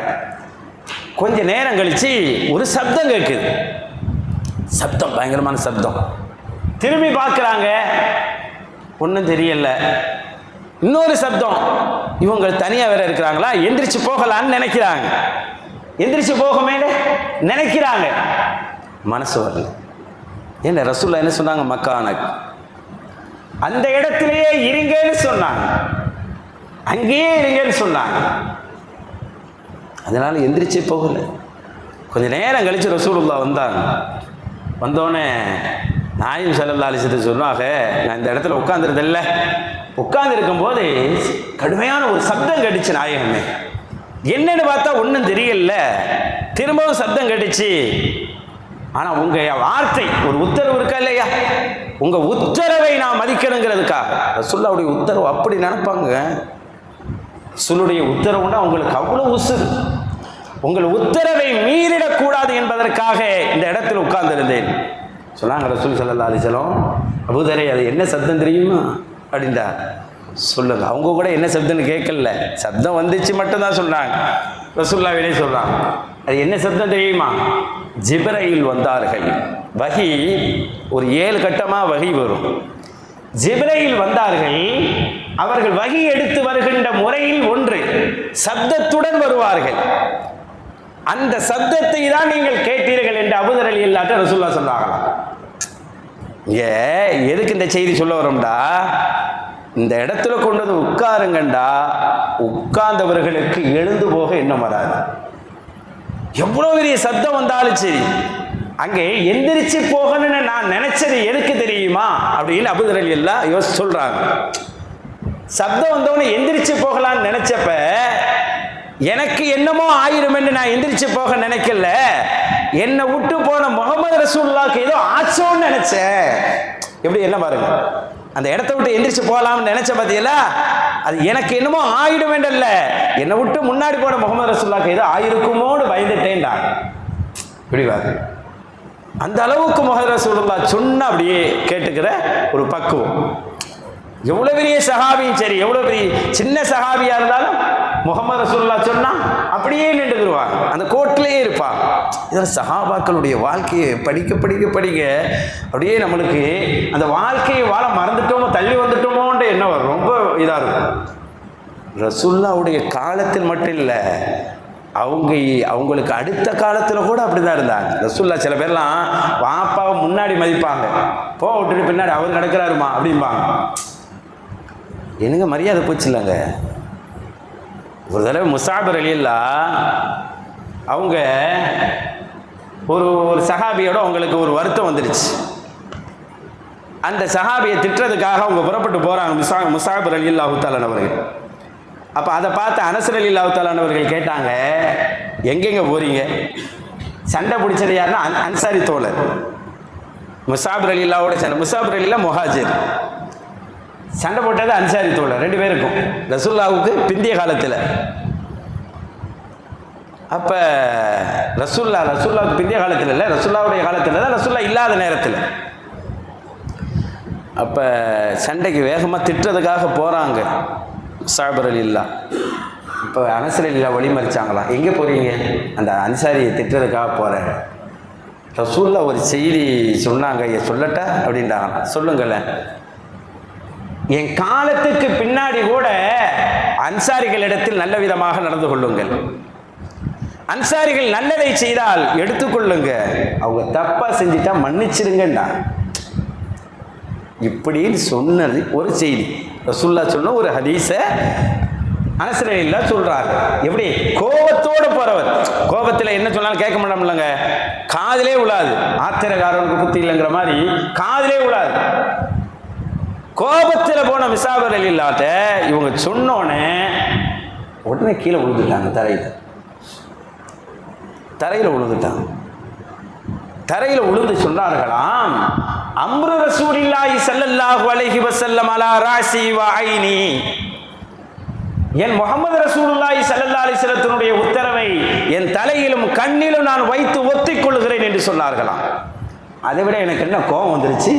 கொஞ்ச நேரம் கழித்து ஒரு சப்தம் கேட்குது. சப்தம், பயங்கரமான சப்தம். திரும்பி பார்க்குறாங்க, ஒன்றும் தெரியல. இன்னொரு சப்தம், இவங்க தனியாக வேற இருக்கிறாங்களா, எந்திரிச்சு போகலான்னு நினைக்கிறாங்க. எந்திரிச்சு போகமே நினைக்கிறாங்க, மனசு வரல. என்ன ரசூலுல்லாஹ் என்ன சொன்னாங்க? மக்கானக், அந்த இடத்திலேயே இருங்கன்னு சொன்னாங்க, அங்கேயே இருங்கன்னு சொன்னாங்க. அதனால எந்திரிச்சே போகல. கொஞ்ச நேரம் கழிச்சு ரசூலுல்லாஹ் வந்தாங்க. வந்தோடனே நாயகம் ஸல்லல்லாஹு அலைஹி வஸல்லம் சொன்னாங்க, நான் இந்த இடத்துல உட்காந்துருதில்ல, உட்கார்ந்துருக்கும் போது கடுமையான ஒரு சப்தம் கடிச்சு நாயகமே. என்னன்னு பார்த்தா ஒன்றும் தெரியல. திரும்பவும் சப்தம் கடிச்சு, ஆனால் உங்கள் வார்த்தை ஒரு உத்தரவு இருக்கா இல்லையா, உங்கள் உத்தரவை நான் மதிக்கணுங்கிறதுக்காக. ரசூலுல்லாஹ்வுடைய உத்தரவு அப்படி நினைப்பாங்க. ரசூலுடைய உத்தரவுன்னா அவங்களுக்கு அவ்வளோ உசுறு. உங்கள் உத்தரவை மீறிடக்கூடாது என்பதற்காக இந்த இடத்துல உட்கார்ந்துருந்தேன் சொன்னாங்க ரசூல் ஸல்லல்லாஹு அலைஹி வஸல்லம். அபூதரே, அது என்ன சப்தம் தெரியுமா அப்படின்டா. சொல்லுங்க. அவங்க கூட என்ன சப்தம்னு கேட்கல, சப்தம் வந்துச்சு மட்டும்தான் சொன்னாங்க. ரசூலுல்லாஹ்வே சொல்றாங்க, அது என்ன சப்தம் தெரியுமா? ஜிப்ரீல் வந்தார்கள். வஹி ஒரு 7 கட்டமாக வஹி வரும். ஜிப்ரீல் வந்தார்கள். அவர்கள் வஹி எடுத்து வருகின்ற முறையில் ஒன்று சப்தத்துடன் வருவார்கள். அந்த சப்தத்தை தான் நீங்கள் கேட்டீர்கள் என்று அபூதர் ரலியல்லாஹு அன்ஹு ரசூலுல்லாஹ் சொன்னாங்களாம். எதுக்கு இந்த செய்தி சொல்ல வரோம்டா, இந்த இடத்துல கொண்டு வந்து உட்காருங்கண்டா, உட்கார்ந்தவர்களுக்கு எழுந்து போக எண்ணம் வராது. எவ்வளோ பெரிய சப்தம் வந்தாலும் சரி, அங்கே எந்திரிச்சு போகணும்னு நான் நினைச்சது எதுக்கு தெரியுமா அப்படின்னு அபூதர் ரலியல்லாஹு சொல்றாங்க. சப்தம் வந்தவொடனே எந்திரிச்சு போகலான்னு நினைச்சப்ப எனக்கு என்னமோ ஆயிரும் என்று நான் எந்திரிச்சு போக நினைக்கல, என்னை விட்டு போன முஹம்மது ரசூலுல்லாஹ்க்கு ஏதோ ஆச்சோன்னு நினைச்சேன். எப்படி என்ன பாருங்க, அந்த இடத்த விட்டு எந்திரிச்சு போகலாம்னு நினைச்ச பார்த்தீங்களா, அது எனக்கு என்னமோ ஆயிடும் என்றல்ல, என்னை விட்டு முன்னாடி போன முஹம்மது ரசூலுல்லாஹ்க்கு ஏதோ ஆயிருக்குமோன்னு பயந்துட்டேன்டா. விடுவார். அந்த அளவுக்கு முஹம்மது ரசூலுல்லாஹ் சொன்ன அப்படியே கேட்டுக்கிற ஒரு பக்குவம். எவ்வளோ பெரிய சஹாபியும் சரி, எவ்வளோ பெரிய சின்ன சஹாபியாக இருந்தாலும் முஹம்மது ரசூலுல்லாஹ் சொன்னால் அப்படியே நின்றுக்குருவாங்க, அந்த கோட்டிலேயே இருப்பாங்க. இதில் சஹாபாக்களுடைய வாழ்க்கையை படிக்க படிக்க படிக்க அப்படியே நம்மளுக்கு அந்த வாழ்க்கையை வாழ மறந்துட்டோமோ தள்ளி வந்துட்டோமோன்ற எண்ணம் வரும். ரொம்ப இதாக இருக்கும். ரசூலுல்லாஹ்வுடைய காலத்தில் மட்டும் இல்லை, அவங்களுக்கு அடுத்த காலத்தில் கூட அப்படி தான் இருந்தாங்க. ரசூலுல்லாஹ் சில பேர்லாம் வாப்பாவை முன்னாடி மதிப்பாங்க, விட்டுட்டு பின்னாடி அவர் நடக்கிறாருமா அப்படிம்பாங்க. என்னங்க மரியாதை போச்சு இல்லைங்க. ஒரு தடவை முஸாப் ரலியல்லாஹ் அவங்க ஒரு சஹாபியோட அவங்களுக்கு ஒரு வருத்தம் வந்துடுச்சு. அந்த சஹாபியை திட்டுறதுக்காக அவங்க புறப்பட்டு போகிறாங்க முஸாப் ரலியல்லாஹு தஆலா அவர்கள். அப்போ அதை பார்த்து அனஸ் ரலியல்லாஹு தஆலா அவர்கள் கேட்டாங்க, எங்கெங்க போகிறீங்க? சண்டை பிடிச்சது யாருன்னா அன்சாரி தோழர் முஸாப் ரலியல்லாஹோட சண்டை. முஸாப் ரலியல்லாஹ் முஹாஜிர், சண்டை போட்டது அன்சாரி தோழர், 2 பேருக்கும் ரசூலுல்லாஹ்வுக்கு பிந்திய காலத்தில். அப்போ ரசூலுல்லாஹ்வுக்கு பிந்திய காலத்தில் இல்லை, ரசூலுல்லாஹ்வுடைய காலத்தில் தான், ரசூலுல்லாஹ் இல்லாத நேரத்தில். அப்போ சண்டைக்கு வேகமாக திட்டுறதுக்காக போகிறாங்க முஸாப் ரலியல்லாஹ். இப்போ அனஸ் ரலியல்லாஹ் வழி மறிச்சாங்களாம், எங்கே போகிறீங்க? அந்த அன்சாரியை திட்டுறதுக்காக போகிறேன். ரசூலுல்லாஹ் ஒரு செய்தி சொன்னாங்க, சொல்லட்டா அப்படின்ட்டாங்க. சொல்லுங்களேன். என் காலத்துக்கு பின்னாடி கூட அன்சாரிகளிடத்தில் நல்ல விதமாக நடந்து கொள்ளுங்கள். அன்சாரிகள் நல்லதை செய்தால் எடுத்துக்கொள்ளுங்க, அவங்க தப்பா செஞ்சுட்டா மன்னிச்சிருங்கண்ணா. இப்படின்னு சொன்னது ஒரு செய்தி. ரசூலுல்லாஹ் சொன்ன ஒரு ஹதீஸை அனஸ் ரலியல்லாஹு சொல்றாங்க. எப்படி கோபத்தோடு போறவர், கோபத்தில் என்ன சொன்னாலும் கேட்க மாட்டோம்லங்க, காதிலே உழாது. ஆத்திரக்காரனுக்கு புத்தி இல்லைங்கிற மாதிரி காதிலே உழாது. கோபத்தில் போன முஸாப் ரலியல்லாஹு இவங்க சொன்னோன்னே உடனே கீழே விழுந்துட்டாங்க. தரையில் விழுந்துட்டாங்க. தரையில் விழுந்து சொன்னார்களாம், அம்ரு ரசூலில்லாஹி ஸல்லல்லாஹு அலைஹி வஸல்லம் அலா ராஸி வ ஐனி. என் முஹம்மது ரசூலுல்லாஹி ஸல்லல்லாஹு அலைஹி வஸல்லத்தினுடைய உத்தரவை என் தலையிலும் கண்ணிலும் நான் வைத்து ஒத்திக்கொள்கிறேன் என்று சொன்னார்களாம். அதை விட எனக்கு என்ன கோபம் வந்துருச்சு.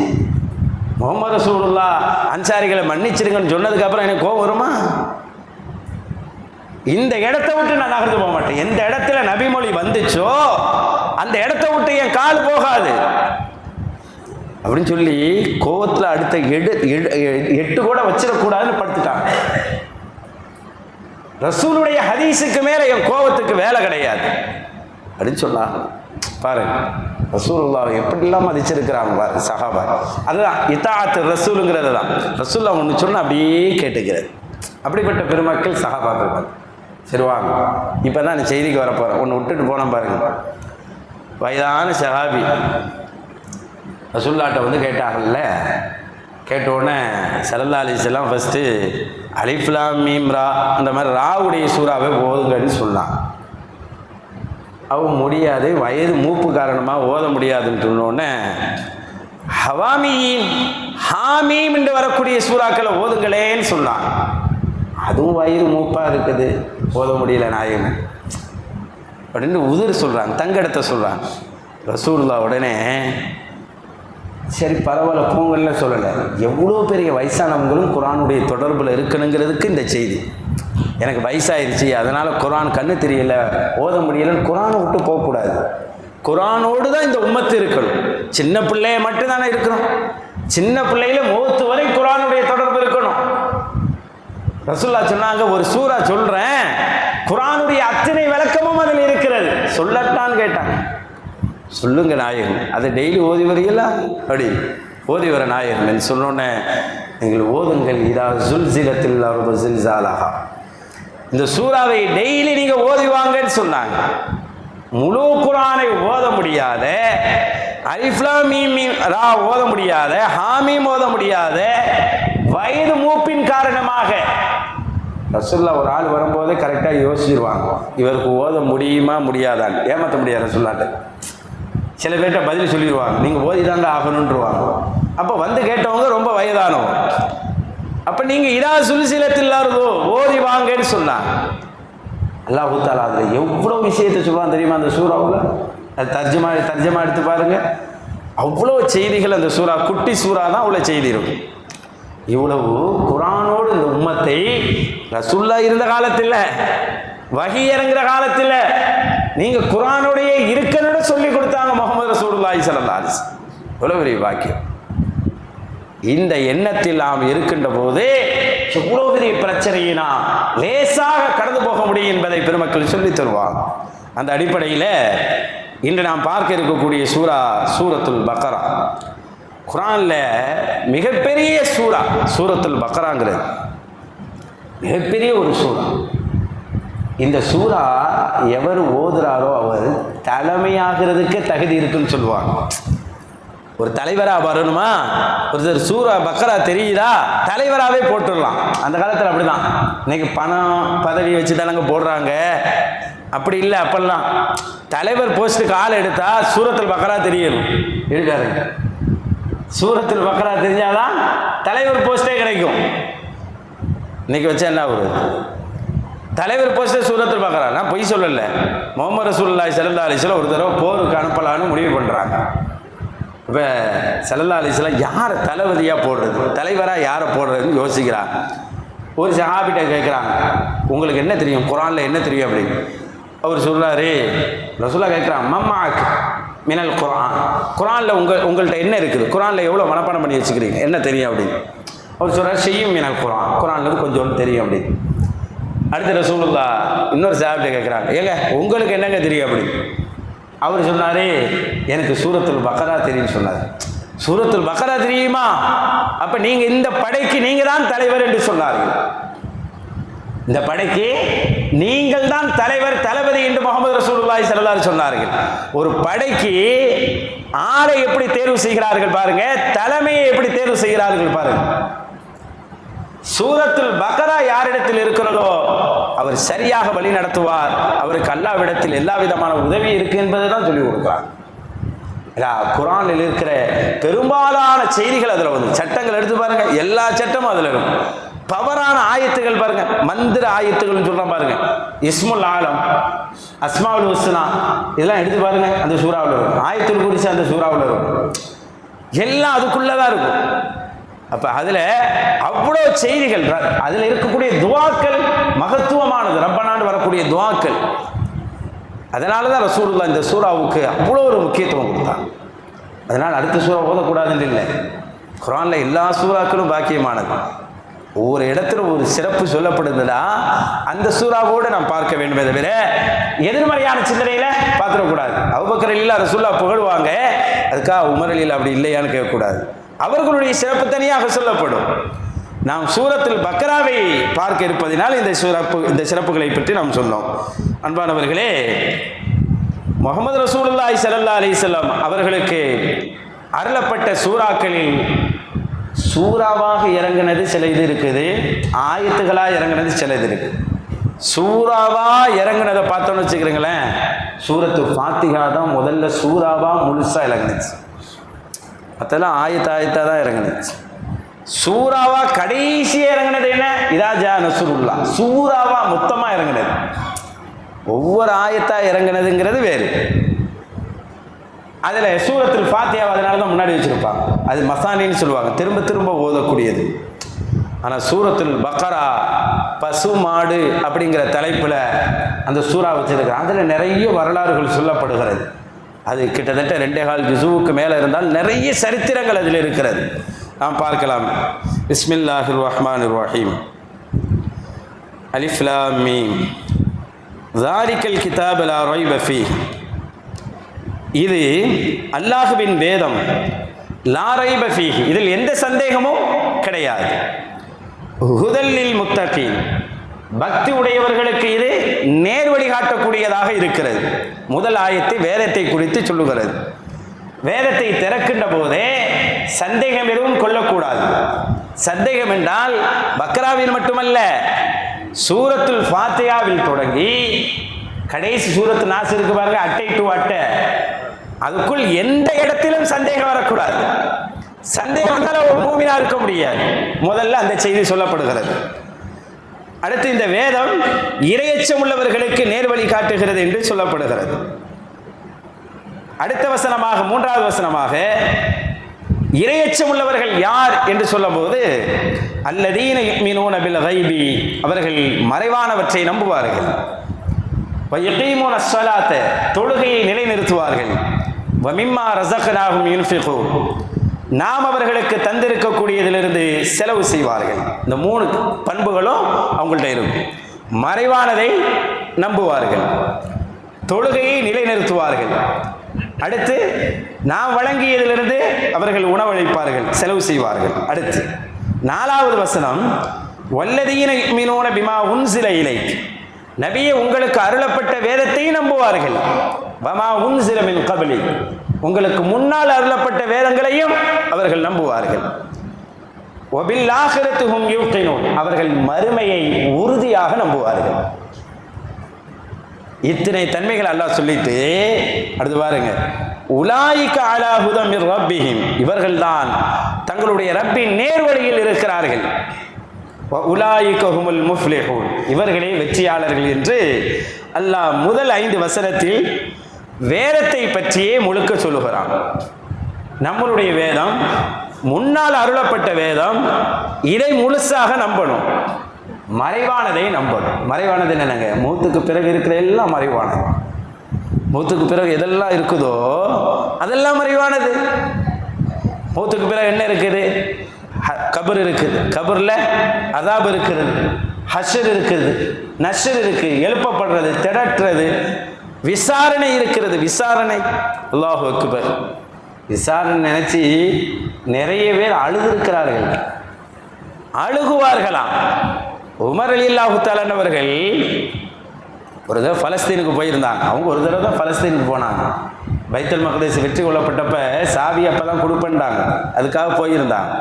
முஹம்மது ரசூலுல்லாஹ் அன்சாரிகளை மன்னிச்சிருங்கன்னு சொன்னதுக்கு அப்புறம் எனக்கு கோபம் வருமா? இந்த இடத்தை விட்டு நான் நகர்ந்து போக மாட்டேன். எந்த இடத்துல நபிமொழி வந்துச்சோ அந்த இடத்தை விட்டு என் கால் போகாது அப்படின்னு சொல்லி கோபத்தில் அடுத்த 8 கூட வச்சிடக்கூடாதுன்னு படுத்துட்டாங்க. ரசூலுடைய ஹதீஸுக்கு மேல என் கோபத்துக்கு வேலை கிடையாது அப்படின்னு சொன்னாங்க. பாருங்க ரசூலுல்லாஹ் எப்படிலாம் மதிச்சிருக்கிறாங்க பாருங்க சஹாபா. அதுதான் இத்தாஅத்து ரசூலுங்கிறது தான். ரசூலுல்லாஹ் ஒன்று சொன்னால் அப்படியே கேட்டுக்கிறது. அப்படிப்பட்ட பெருமக்கள் சஹாபாக்கள். சரி வாங்க, இப்போ தான் அந்த செய்திக்கு வரப்போகிறேன். ஒன்று விட்டுட்டு போனோம் பாருங்க. வயதான சஹாபி ரசூலுல்லாஹ்ட்ட வந்து கேட்டாங்கல்ல, கேட்டோடனே ஸல்லல்லாஹு அலைஹி வஸல்லம் ஃபஸ்ட்டு அலிஃப் லாம் மீம் ரா அந்த மாதிரி ராவுடைய சூறாவை ஓதுங்கன்னு சொன்னான். அவங்க முடியாது, வயது மூப்பு காரணமாக ஓத முடியாதுன்னு சொன்னோடனே ஹவாமியின் ஹாமீம் என்று வரக்கூடிய சூறாக்களை ஓதுங்களேன்னு சொன்னான். அதுவும் வயிறு மூப்பாக இருக்குது, ஓத முடியல நாயகன் அப்படின்னு உதிர் சொல்கிறாங்க, தங்கடத்தை சொல்கிறாங்க. ரசூலுல்லாஹ் உடனே சரி பரவாயில்ல போங்கல்ல சொல்லலை. எவ்வளோ பெரிய வயசானவங்களும் குர்ஆனுடைய தொடர்பில் இருக்கணுங்கிறதுக்கு இந்த செய்தி. எனக்கு வயசாயிருச்சு, அதனால் குர்ஆன் கண்ணு தெரியல, ஓத முடியலன்னு குர்ஆனை விட்டு போகக்கூடாது. குர்ஆனோடு தான் இந்த உம்மத்து இருக்கணும். சின்ன பிள்ளைய மட்டும்தானே இருக்கணும். சின்ன பிள்ளையில மௌத்து வரை குர்ஆனுடைய தொடர்பு இருக்கணும். ரசூலுல்லாஹ் சொன்னாங்க, ஒரு சூரா சொல்கிறேன், குர்ஆனுடைய அத்தனை விளக்கமும் அதில் இருக்கிறது, சொல்லட்டான்னு கேட்டாங்க. சொல்லுங்க நாயகன், அதை டெய்லி ஓதி வரீங்களா? அப்படி ஓதி வர நாயகன் சொன்னோன்னே நீங்கள் ஓதுங்கள், இதா ஸுல்ஸிலத்தில் அர்து ஸில்ஸாலஹா, இந்த சூறாவை டெய்லி நீங்கள் ஓதிவாங்கன்னு சொன்னாங்க. முழு குர்ஆனை ஓத முடியாத, அலிஃப் லாம் மீம் ரா ஓத முடியாத, ஹாமீம் ஓத முடியாத, வயது மூப்பின் காரணமாக ரசூலுல்லாஹ் ஒரு ஆள் வரும்போதே கரெக்டாக யோசிச்சிருவாங்க, இவருக்கு ஓத முடியுமா முடியாதான்னு. ஏமாற்ற முடியாது ரசூலுல்லாஹ்ட்ட. சில பேர்கிட்ட பதில் சொல்லிடுவாங்க, நீங்கள் ஓதிதாங்க ஆகணுன்றுவாங்க. அப்போ வந்து கேட்டவங்க ரொம்ப வயதானவங்க. அப்போ நீங்கள் இதா சுல்சிலத்தில் அர்து ஓதி வாங்கன்னு சொன்னாங்க. அல்லாஹ் தஆலா அதில் எவ்வளோ விஷயத்தை சொல்லுவான் தெரியுமா? அந்த சூறாவில் அது தர்ஜமா எடுத்து பாருங்க. அவ்வளோ செய்திகள் அந்த சூறா, குட்டி சூறா தான் அவ்வளோ செய்தி இருக்கும். இவ்வளவு குர்ஆனோடு இந்த உம்மத்தை ரசூலுல்லாஹ் இருந்த காலத்தில், வஹி இறங்குற காலத்தில் நீங்க குர்ஆனோடையே இருக்கணும்னு சொல்லி கொடுத்தாங்க முஹம்மது ரசூலுல்லாஹி ஸல்லல்லாஹு அலைஹி வஸல்லம். எவ்வளவு பெரிய வாக்கியம். இந்த எண்ணத்தில் நாம் இருக்கின்ற போது எவ்வளவு பெரிய பிரச்சனையை நாம் லேசாக கடந்து போக முடியும் என்பதை பெருமக்கள் சொல்லித் தருவாங்க. அந்த அடிப்படையில் இன்று நாம் பார்க்க இருக்கக்கூடிய சூரா சூரத்துல் பக்ரா. குர்ஆன்ல மிகப்பெரிய சூரா சூரத்துல் பக்ராங்கிறது மிகப்பெரிய ஒரு சூரா. இந்த சூரா எவர் ஓதுறாரோ அவர் தலைமையாகிறதுக்கு தகுதி இருக்குன்னு சொல்லுவாங்க. ஒரு தலைவராக வரணுமா, ஒருத்தர் சூரா பக்ரா தெரியுதா, தலைவராகவே போட்டுடலாம். அந்த காலத்தில் அப்படிதான். இன்னைக்கு பணம் பதவி வச்சு தானங்க போடுறாங்க. அப்படி இல்லை. அப்பெல்லாம் தலைவர் போஸ்ட்டுக்கு ஆள் எடுத்தா சூரத்துல் பக்ரா தெரியணும். எழுதாருங்க, சூரத்துல் பக்ரா தெரிஞ்சாதான் தலைவர் போஸ்டே கிடைக்கும். இன்னைக்கு வச்சா என்ன ஒரு தலைவர் போஸ்டே சூரத்துல் பக்ரா. நான் பொய் சொல்லலை. முஹம்மது ரசூலுல்லாஹி ஸல்லல்லாஹு அலைஹி வஸல்லம் ஒரு தடவை போருக்கு அனுப்பலான்னு முடிவு பண்ணுறாங்க. இப்போ ஸல்லல்லாஹு அலைஹி வஸல்லம் யாரை தளபதியாக போடுறது, தலைவராக யாரை போடுறதுன்னு யோசிக்கிறாங்க. ஒரு சஹாபிட்ட கேட்குறாங்க, உங்களுக்கு என்ன தெரியும், குர்ஆனில் என்ன தெரியும் அப்படின்னு. அவர் சொல்கிறாரு, ரசூலுல்லாஹ் கேட்குறான், மம்மாக் மினல் குர்ஆன், குர்ஆனில் உங்கள்கிட்ட என்ன இருக்குது, குர்ஆனில் எவ்வளோ மனப்பாடம் பண்ணி வச்சுக்கிறீங்க, என்ன தெரியும் அப்படின்னு. அவர் சொல்கிறார், செய்யும் மினல் குர்ஆன், குர்ஆன்லேருந்து கொஞ்சம் தெரியும் அப்படின்னு. அடுத்த ரசூலுல்லாஹ் இன்னொரு சஹாபிட்ட கேட்குறாங்க, ஏங்க உங்களுக்கு என்னங்க தெரியும் அப்படின்னு. அவர் சொன்னார், எனக்கு சூரத்துல் பக்ரா தெரியும்னு சொன்னார். சூரத்துல் பக்ரா தெரியுமா, அப்போ நீங்கள் இந்த படைக்கு நீங்கள் தான் தலைவர் என்று சொன்னார்கள். இந்த படைக்கு நீங்கள் தான் தலைவர், தளபதி என்று முஹம்மது ரசூலுல்லாஹி ஸல்லல்லாஹு அலைஹி வஸல்லம் சொன்னார்கள். ஒரு படைக்கு ஆளை எப்படி தேர்வு செய்கிறார்கள் பாருங்க, தலைமையை எப்படி தேர்வு செய்கிறார்கள் பாருங்க. சூரத்துல் பக்ரா யாரிடத்தில் இருக்கிறதோ அவர் சரியாக வழி நடத்துவார். அவருக்கு அல்லாஹ்விடத்தில் எல்லா விதமான உதவி இருக்கு என்பதை தான் சொல்லி கொடுக்கிறார். குர்ஆனில் இருக்கிற பெரும்பாலான செய்திகள் அதில் வந்து, சட்டங்கள் எடுத்து பாருங்க, எல்லா சட்டமும் அதில் இருக்கும். பவரான ஆயத்துகள் பாருங்க, மந்திர ஆயத்துகள் சொல்றோம் பாருங்க, இஸ்முல் ஆலம், அஸ்மாவுல் ஹுஸ்னா, இதெல்லாம் எடுத்து பாருங்க, அந்த சூறாவில் இருக்கும். ஆயத்துல் குர்சி அந்த சூறாவில் இருக்கும். எல்லாம் அதுக்குள்ளதான் இருக்கும். அப்ப அதுல அவ்வளோ செய்திகள், அதுல இருக்கக்கூடிய துவாக்கள் மகத்துவமானது, ரப்பனாண்டு வரக்கூடிய துவாக்கள். அதனாலதான் ரசூலுல்லாஹ் இந்த சூறாவுக்கு அவ்வளோ ஒரு முக்கியத்துவம் கொடுத்தாங்க. அதனால அடுத்த சூறா ஓதக்கூடாதுன்னு இல்லை. குர்ஆன்ல எல்லா சூறாக்களும் பாக்கியமானது. ஒவ்வொரு இடத்துல ஒரு சிறப்பு சொல்லப்படுதுன்னா அந்த சூறாவோடு நாம் பார்க்க வேண்டுமே தவிர எதிர்மறையான சிந்தனையில பார்த்துடக்கூடாது. அபூபக்கர் ரலியல்லாஹு ரசூலுல்லாஹ் புகழ்வாங்க, அதுக்காக உமர் ரலியல்லாஹு அப்படி இல்லையான்னு கேட்கக்கூடாது. அவர்களுடைய சிறப்பு தனியாக சொல்லப்படும். நாம் சூரத்துல் பக்ராவை பார்க்க இருப்பதினால் இந்த சிறப்புகளை பற்றி நாம் சொன்னோம். அன்பானவர்களே, முஹம்மது ரசூலுல்லாஹி ஸல்லல்லாஹு அலைஹி வஸல்லம் அவர்களுக்கு அருளப்பட்ட சூறாக்களில் சூறாவாக இறங்கினது சில இது இருக்குது, ஆயத்துகளாக இறங்கினது சில இது இருக்கு. சூறாவா இறங்கினதை பார்த்தோன்னு வச்சுக்கிறீங்களேன், சூரத்து ஃபாத்திஹா தான் முதல்ல சூறாவா முழுசா இறங்கினுச்சு. மற்றெல்லாம் ஆயத்தா தான் இறங்கினுச்சு. சூறாவா கடைசியாக இறங்கினது என்ன, இதா ஜா நஸ்ருல்லாஹ், சூறாவா மொத்தமாக இறங்கினது. ஒவ்வொரு ஆயத்தா இறங்கினதுங்கிறது வேறு. அதில் சூரத்துல் ஃபாத்திஹா அதனால தான் முன்னாடி வச்சுருப்பாங்க. அது மசானின்னு சொல்லுவாங்க, திரும்ப திரும்ப ஓதக்கூடியது. ஆனால் சூரத்துல் பக்ரா பசு மாடு அப்படிங்கிற தலைப்பில் அந்த சூறா வச்சிருக்கிறாங்க. அதில் நிறைய வரலாறுகள் சொல்லப்படுகிறது. அது கிட்டத்தட்ட 2.25 ஜுஸுவுக்கு மேலே இருந்தால் நிறைய சரித்திரங்கள் அதில் இருக்கிறது. நாம் பார்க்கலாம். பிஸ்மில்லாஹிர் ரஹ்மானிர் ரஹீம். அலிஃப் லாம் மீம். ஸாலிகல் கிதாபு லா ரைப ஃபீஹ். இது அல்லாஹ்வின் வேதம். லா ரைப ஃபீஹ், இதில் எந்த சந்தேகமும் கிடையாது. ஹுதல் லில் முத்தகீன், பக்தி உடையவர்களுக்கு இது நேர்வழி காட்டக்கூடியதாக இருக்கிறது. முதல் ஆயத்தை வேதத்தை குறித்து சொல்லுகிறது. வேதத்தை திறக்கின்ற போதே சந்தேகம் எதுவும் கொள்ளக்கூடாது. சந்தேகம் என்றால் பக்ராவில் மட்டுமல்ல, சூரத்துல் ஃபாத்திஹாவில் தொடங்கி கடைசி சூரத்து நாஸ் இருக்கு பாருங்க, அட்டை டு அட்டை, அதுக்குள் எந்த இடத்திலும் சந்தேகம் வரக்கூடாது. சந்தேகம் வந்தால் ஒரு மூமினா இருக்க முடியாது. முதல்ல அந்த செய்தி சொல்லப்படுகிறது. அடுத்து இந்த வேதம் இறையச்சம் உள்ளவர்களுக்கு நேர்வழி காட்டுகிறது என்று சொல்லப்படுகிறது. அடுத்த வசனமாக, மூன்றாவது வசனமாக, இரையச்சம் உள்ளவர்கள் யார் என்று சொல்லும்போது, அல்லதீன யுமினூன பில் கைபி, அவர்கள் மறைவானவற்றை நம்புவார்கள். வயகீமூன ஸலாத்த, தொழுகையை நிலைநிறுத்துவார்கள். வமிம்மா ரஸக்னாஹும் யுன்ஃபிகூன், நாம் அவர்களுக்கு தந்திருக்கக்கூடியதிலிருந்து செலவு செய்வார்கள். இந்த 3 பண்புகளும் அவங்கள்ட்ட இருக்கும். மறைவானதை நம்புவார்கள், தொழுகையை நிலைநிறுத்துவார்கள், அடுத்து நாம் வழங்கியதிலிருந்து அவர்கள் உணவளிப்பார்கள், செலவு செய்வார்கள். அடுத்து 4வது வசனம், வல்லதீன யுமினூன பிமா உன்சில இலைக், நபியே உங்களுக்கு அருளப்பட்ட வேதத்தை நம்புவார்கள். வமா உன்சில மின் கப்லி, உங்களுக்கு முன்னால் அருளப்பட்ட வேதங்களையும் அவர்கள் நம்புவார்கள். வபில் ஆகிரத்தி ஹும் யூகினூன், அவர்கள் மறுமையை உறுதியாக நம்புவார்கள். இத்தனை தன்மைகள் அல்லாஹ் சொல்லிட்டு அடுத்து பாருங்க, உலாயிக அலா ஹுதம் மிர் ரப்பிஹிம், இவர்கள்தான் தங்களுடைய ரப்பின் நேர்வழியில் இருக்கிறார்கள். உலாயிக ஹுமுல் முஃப்லிஹூன், இவர்களே வெற்றியாளர்கள் என்று அல்லாஹ் முதல் 5 வசனத்தில் வேதத்தை பற்றியே முழுக்க சொல்லுகிறான். நம்மளுடைய வேதம், முன்னால் அருளப்பட்ட வேதம், இதை முழுசாக நம்பணும். மறைவானதை நம்பணும். மறைவானது என்னங்க? மூத்துக்கு பிறகு இருக்கிற எல்லாம் மறைவானது. மூத்துக்கு பிறகு எதெல்லாம் இருக்குதோ அதெல்லாம் மறைவானது. மூத்துக்கு பிறகு என்ன இருக்குது? கபர் இருக்குது, கபரில் அதாப் இருக்கிறது, ஹஷர் இருக்குது, நஷர் இருக்குது, எழுப்பப்படுறது, திரட்டுறது, விசாரணை இருக்கிறது. விசாரணை, அல்லாஹு அக்பர், விசாரணை நினைச்சு நிறைய பேர் அழுதிருக்கிறார்கள், அழுகுவார்களாம். உமர் ரலியல்லாஹு தஆலா அவர்கள் ஒரு தடவை பலஸ்தீனுக்கு போயிருந்தாங்க. அவங்க ஒரு தடவை தான் பலஸ்தீனுக்கு போனாங்க. பைத்துல் மக்தீஸ் வெற்றி கொள்ளப்பட்டப்ப சாவி அப்போ தான் கொடுப்பேன்டாங்க, அதுக்காக போயிருந்தாங்க.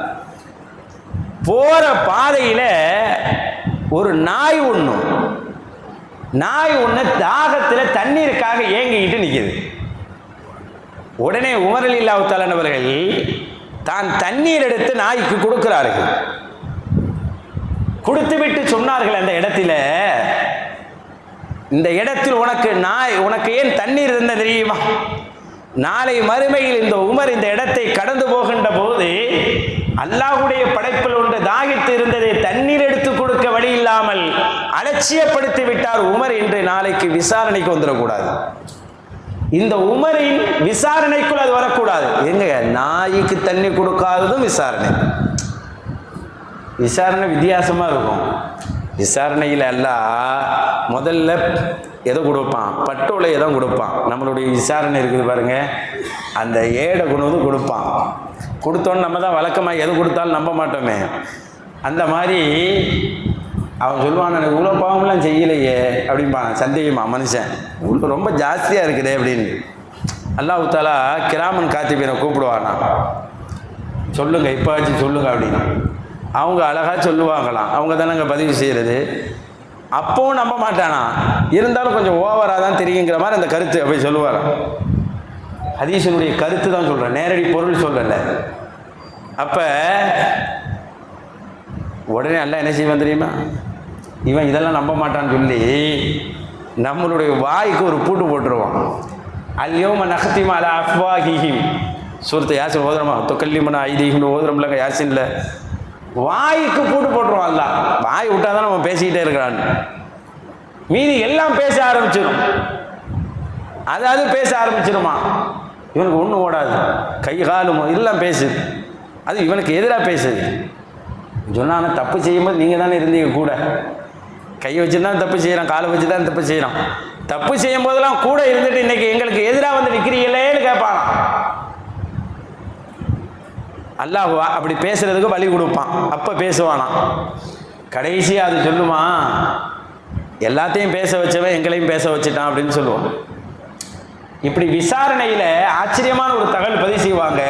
போகிற பாதையில் ஒரு நாய் ஒன்று தாகத்தில் தண்ணீருக்காக ஏங்கிக்கிட்டு நிற்கிது. உடனே உமர் ரலியல்லாஹு தஆலா அவர்கள் தான் தண்ணீர் எடுத்து நாய்க்கு கொடுக்கிறார்கள். கொடுத்து விட்டு சொன்னார்கள், அந்த இடத்துல, இந்த இடத்தில் உனக்கு ஏன் தண்ணீர் இருந்த தெரியுமா? நாளை மறுமையில் இந்த உமர் இந்த இடத்தை கடந்து போகின்ற போது அல்லாஹ்வுடைய படைப்பில் ஒன்று தாகித்து இருந்ததை தண்ணீர் எடுத்து கொடுக்க வழி இல்லாமல் அலட்சியப்படுத்தி விட்டார் உமர் என்று நாளைக்கு விசாரணைக்கு வந்துடக்கூடாது. இந்த உமரின் விசாரணைக்குள் அது வரக்கூடாது. எங்க நாய்க்கு தண்ணி கொடுக்காததும் விசாரணை. விசாரணை வித்தியாசமாக இருக்கும். விசாரணையில் எல்லாம் முதல்ல எதை கொடுப்பான்? பட்டோலையை தான் கொடுப்பான். நம்மளுடைய விசாரணை இருக்குது பாருங்க, அந்த ஏடை கொண்டு வந்து கொடுப்பான். கொடுத்தோன்னு நம்ம தான் வழக்கமாக எது கொடுத்தாலும் நம்ப மாட்டோமே. அந்த மாதிரி அவன் சொல்லுவான், எனக்கு இவ்வளோ பாவம்லாம் செய்யலையே அப்படிம்பான். சந்தேகமா மனுஷன், இவ்வளோ ரொம்ப ஜாஸ்தியாக இருக்குதே அப்படின்னு. அல்லாஹ் தஆலா கிராமன் காத்திபீனை கூப்பிடுவானா, சொல்லுங்க இப்போச்சு சொல்லுங்க அப்படின்னு. அவங்க அழகாக சொல்லுவாங்களாம், அவங்க தானே அங்கே பதிவு செய்கிறது. அப்போவும் நம்ப மாட்டானா, இருந்தாலும் கொஞ்சம் ஓவராக தான் தெரியுங்கிற மாதிரி அந்த கருத்து அப்படி சொல்லுவாராம். ஹதீஸினுடைய கருத்து தான் சொல்கிறேன், நேரடி பொருள் சொல்லலை. அப்போ உடனே எல்லாம் என்ன செய்வான் தெரியுமா? இவன் இதெல்லாம் நம்ப மாட்டான்னு சொல்லி நம்மளுடைய வாய்க்கு ஒரு பூட்டு போட்டுருவான். அல்யௌம நஹ்திமு அலா அஃப்வாஹிஹிம், சூரத்து யாசின் ஓதுறமா, துக்கல்லிமுனா ஐதீஹிம்னு ஓதுறோம்லங்க யாசின்ல. வாய்க்கு பூட்டு போட்டுருவான். அல்ல வாய் விட்டால் தான் நம்ம பேசிக்கிட்டே இருக்கிறான். மீதி எல்லாம் பேச ஆரம்பிச்சிடும். அதாவது பேச ஆரம்பிச்சிருமா, இவனுக்கு ஒன்றும் ஓடாது, கை காலும் எல்லாம் பேசுது. அது இவனுக்கு எதிராக பேசுது. சொன்னான தப்பு செய்யும்போது நீங்கள் தானே இருந்தீங்க கூட. கையை வச்சு தான் தப்பு செய்கிறான், காலை வச்சு தான் தப்பு செய்கிறான். தப்பு செய்யும் போதெல்லாம் கூட இருந்துட்டு இன்னைக்கு எங்களுக்கு எதிராக வந்து நிற்கிறீங்களேன்னு கேட்பான். அல்லாஹ் அப்படி பேசுறதுக்கு வழி கொடுப்பான். அப்போ பேசுவானா. கடைசியாக அது சொல்லுமா, எல்லாத்தையும் பேச வச்சவன் எங்களையும் பேச வச்சுட்டான் அப்படின்னு சொல்லுவான். இப்படி விசாரணையில் ஆச்சரியமான ஒரு தகவல் பதிவு செய்வாங்க.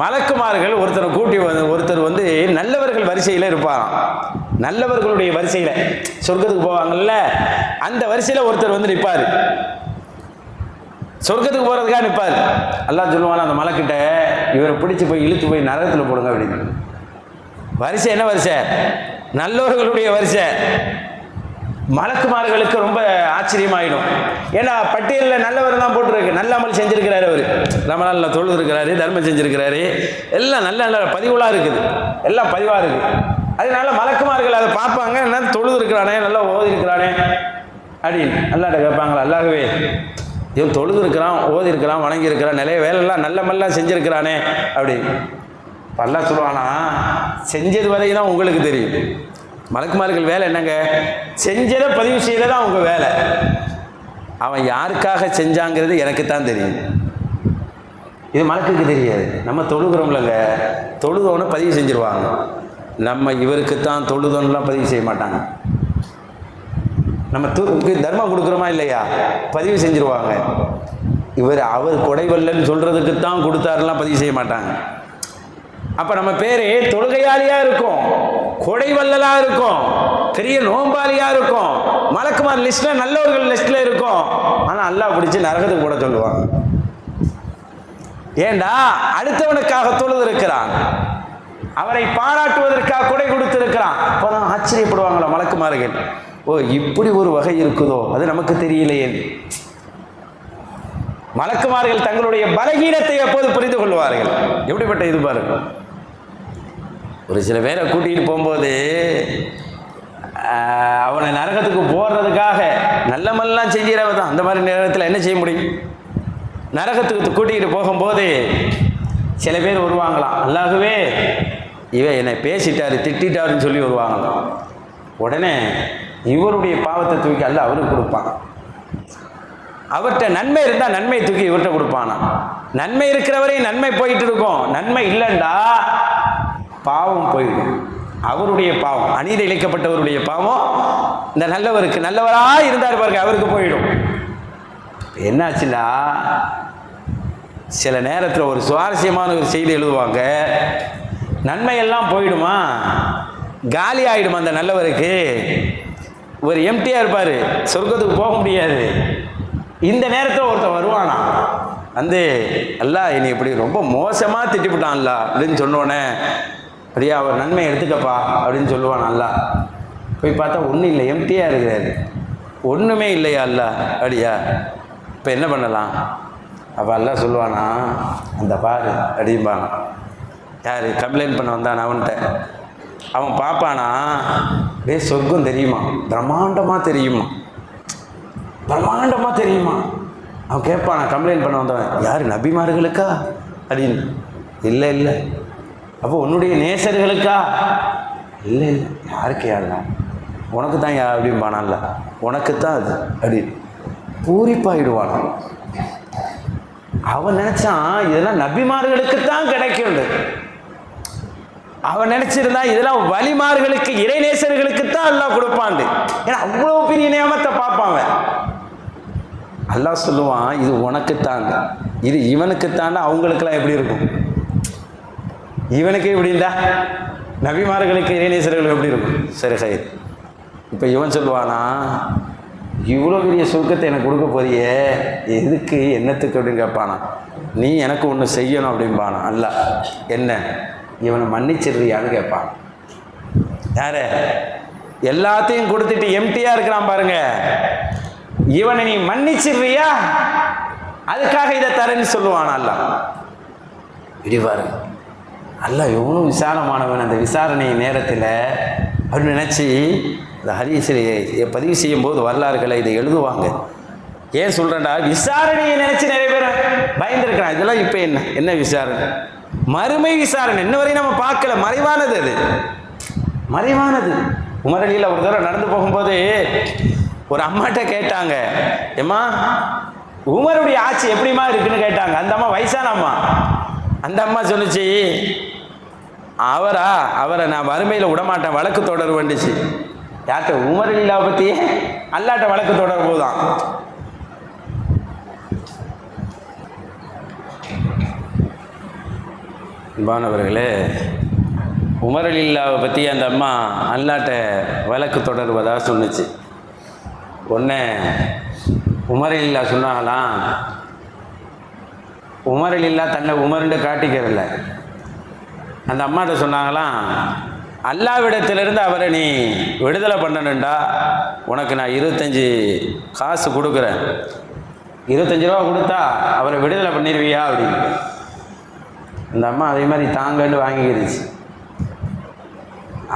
மலக்குமார்கள் ஒருத்தர் வந்து நல்லவர்கள் வரிசையில் இருப்பாராம். நல்லவர்களுடைய வரிசையில் சொர்க்கத்துக்கு போவாங்கல்ல, அந்த வரிசையில் ஒருத்தர் வந்து நிற்பார். சொர்க்கத்துக்கு போகிறதுக்காக நிற்பார். அல்லாஹ் சொல்லுவான் அந்த மலைக்கிட்ட, இவரை பிடிச்சி போய் இழுத்து போய் நரகத்தில் போடுங்க அப்படின்னு. வரிசை என்ன வரிசை? நல்லவர்களுடைய வரிசை. மலக்குமார்களுக்கு ரொம்ப ஆச்சரியமாயிடும். ஏன்னா பட்டியலில் நல்லவர் தான் போட்டிருக்கு, நல்ல அமல் செஞ்சிருக்கிறாரு, அவர் ரமலானில் தொழுது இருக்கிறாரு, தர்மம் செஞ்சிருக்கிறாரு, எல்லாம் நல்ல நல்ல பதிவுலாம் இருக்குது, எல்லாம் பதிவாக இருக்குது. அதனால மலக்குமார்கள் அதை பார்ப்பாங்க, என்ன தொழுது இருக்கிறானே, நல்லா ஓதி இருக்கிறானே அப்படின்னு அல்லாட்ட கேட்பாங்களா, அல்லாகவே இவன் தொழுது இருக்கிறான், ஓதி இருக்கிறான், வணங்கி இருக்கிறான், நிறைய வேலையெல்லாம் நல்ல மல்லாம் செஞ்சுருக்கிறானே அப்படின்னு. அல்லாஹ் சொல்லுவானா, செஞ்சது வரைக்கும் தான் உங்களுக்கு தெரியும். மலக்குமார்கள் வேலை என்னங்க, செஞ்சதை பதிவு செய்யறதா அவங்க வேலை. அவன் யாருக்காக செஞ்சாங்கிறது எனக்கு தான் தெரியும், இது மலக்குக்கு தெரியாது. நம்ம தொழுகிறோம்லங்க, தொழுதோன்னு பதிவு செஞ்சிருவாங்க. நம்ம இவருக்குத்தான் தொழுதோன்னுலாம் பதிவு செய்ய மாட்டாங்க. நம்ம தர்மம் கொடுக்குறோமா இல்லையா, பதிவு செஞ்சிருவாங்க. அவர் கொடைவல்லன்னு சொல்றதுக்கு தான் கொடுத்தாருலாம் பதிவு செய்ய மாட்டாங்க. அப்ப நம்ம பேரு தொழுகையாளியா இருக்கும், கொடைவல்லலா இருக்கும், பெரிய நோம்பாளியா இருக்கும், மலக்குமார் லிஸ்ட்ல நல்லவர்கள் லிஸ்ட்ல இருக்கும். ஆனா அல்லாஹ் பிடிச்சு நரகத்துக்கு போட சொல்லுவாங்க. ஏண்டா அடுத்தவனுக்காக தொழுது இருக்கிறான், அவரை பாராட்டுவதற்காக கொடை கொடுத்திருக்கிறான். அப்பதான் ஆச்சரியப்படுவாங்களா மலக்குமார்கள், ஓ இப்படி ஒரு வகை இருக்குதோ, அது நமக்கு தெரியலையே. மலக்குமார்கள் தங்களுடைய பலகீனத்தை எப்போது புரிந்து கொள்வார்கள். எப்படிப்பட்ட இது பாருங்க. ஒரு சில பேரை கூட்டிகிட்டு போகும்போது அவனை நரகத்துக்கு போடுறதுக்காக நல்ல மல்லாம் செஞ்சிடவ தான். அந்த மாதிரி நேரத்தில் என்ன செய்ய முடியும், நரகத்துக்கு கூட்டிகிட்டு போகும்போது சில பேர் வருவாங்களாம், அல்லாகவே இவன் என்னை பேசிட்டாரு திட்டாருன்னு சொல்லி வருவாங்களாம். உடனே இவருடைய பாவத்தை தூக்கி அல்ல அவருக்கு கொடுப்பான். அவர்கிட்ட நன்மை இருந்தால் நன்மை தூக்கி இவர்கிட்ட கொடுப்பானா. நன்மை இருக்கிறவரையும் நன்மை போயிட்டு இருக்கும், நன்மை இல்லைண்டா பாவம் போயிடும். அவருடைய பாவம், அநீதி இழைக்கப்பட்டவருடைய பாவம் இந்த நல்லவருக்கு, நல்லவராக இருந்தார் பாருங்க, அவருக்கு போயிடும். என்னாச்சுன்னா சில நேரத்தில் ஒரு சுவாரஸ்யமான ஒரு செய்தி எழுதுவாங்க, நன்மையெல்லாம் போயிடுமா, காலி ஆகிடுமா அந்த நல்லவருக்கு. ஒரு எம்டியாக இருப்பார், சொர்க்கத்துக்கு போக முடியாது. இந்த நேரத்தில் ஒருத்தர் வருவானா, வந்து அல்லாஹ் என்னை இப்படி ரொம்ப மோசமாக திட்டிவிட்டான் அல்லா அப்படின்னு சொன்னோடனே, அப்படியா அவர் நன்மை எடுத்துக்கப்பா அப்படின்னு சொல்லுவான். அல்லாஹ் போய் பார்த்தா ஒன்றும் இல்லை, எம்டியாக இருக்கிறாரு, ஒன்றுமே இல்லையா அல்லா. அப்படியா, இப்போ என்ன பண்ணலாம்? அப்போ அல்லாஹ் சொல்லுவானா, அந்த பாரு அப்படிம்பாங்க. யார் கம்ப்ளைண்ட் பண்ண வந்தான் அவன்கிட்ட, அவன் பார்ப்பானா, டே சொர்க்கம் தெரியுமா, பிரம்மாண்டமாக தெரியுமா, பிரம்மாண்டமாக தெரியுமா. அவன் கேட்பான், கம்ப்ளைண்ட் பண்ண வந்தவன், யார் நபிமார்களுக்கா அப்படின்னு. இல்லை இல்லை. அப்போ உன்னுடைய நேசர்களுக்கா? இல்லை இல்லை. யாருக்கு யாருல, உனக்கு தான் யா அப்படின்பானான்ல, உனக்குத்தான் அது அப்படின்னு பூரிப்பாயிடுவான். அவன் நினைச்சான் இதெல்லாம் நபிமார்களுக்குத்தான் கிடைக்கும். அவன் நினைச்சிருந்தா இதெல்லாம் வலிமார்களுக்கு, இறைநேசர்களுக்குத்தான் அல்லாஹ் கொடுப்பான். ஏன்னா அவ்வளோ பெரிய நியமத்தை பார்ப்பாங்க. அல்லாஹ் சொல்லுவான், இது உனக்குத்தாங்க, இது இவனுக்குத்தாண்டா. அவங்களுக்கெல்லாம் எப்படி இருக்கும்? இவனுக்கு எப்படின்டா, நபிமார்களுக்கு இறைநேசர்களுக்கு எப்படி இருக்கும்? சரி சரி. இப்போ இவன் சொல்லுவானா, இவ்வளோ பெரிய சுருக்கத்தை எனக்கு கொடுக்க போறியே, எதுக்கு, என்னத்துக்கு அப்படின்னு கேட்பானா. நீ எனக்கு ஒன்று செய்யணும் அப்படின்பானா. அல்ல என்ன, இவனை மன்னிச்சிடுறியான்னு கேட்பான். யார எல்லாத்தையும் கொடுத்துட்டு எம்டியாக இருக்கிறான் பாருங்க, இவனை நீ மன்னிச்சிடுறியா, அதுக்காக இதை தரேன்னு சொல்லுவான். அல்ல இப்படி பாருங்க, அல்ல எவ்வளோ விசாலமானவன். அந்த விசாரணை நேரத்தில் அப்படின்னு நினச்சி இந்த ஹதீஸில் பதிவு செய்யும் போது வரலாறுகளை இதை எழுதுவாங்க. ஏன் சொல்கிறேன்டா, விசாரணையை நினச்சி நிறைய பேர் பயந்துருக்கிறான். இதெல்லாம் இப்போ என்ன என்ன விசாரணை, மறுமை விசாரணை. இன்ன வரையும் நம்ம பார்க்கல, மறைவானது, அது மறைவானது. உமரடியில் ஒரு தடவை நடந்து போகும்போது ஒரு அம்மாட்ட கேட்டாங்க, ஏம்மா உமருடைய ஆட்சி எப்படிமா இருக்குன்னு கேட்டாங்க. அந்த அம்மா வயசான அம்மா. அந்த அம்மா சொல்லிச்சு, அவரை நான் வறுமையில் விடமாட்டேன், வழக்கு தொடர் வந்துச்சு. யார்கிட்ட? உமரடியிலாவை பற்றி அல்லாட்ட வழக்கு தொடர் போதுதான். அன்பானவர்களே, உமரலில்லாவை பற்றி அந்த அம்மா அல்லாட்ட வழக்கு தொடர்வதாக சொன்னிச்சு. ஒன்று உமரலில்லா சொன்னாங்களாம், உமரலில்லா தன்னை உமருண்டு காட்டிக்கிறதில்ல. அந்த அம்மாட்ட சொன்னாங்களாம், அல்லாவிடத்திலிருந்து அவரை நீ விடுதலை பண்ணணுண்டா உனக்கு நான் 25 காசு கொடுக்குறேன், 25 ரூபா கொடுத்தா அவரை விடுதலை பண்ணிடுவியா அப்படின்னு. இந்த அம்மா அதே மாதிரி தாங்கன்னு வாங்கிக்கிடுச்சு.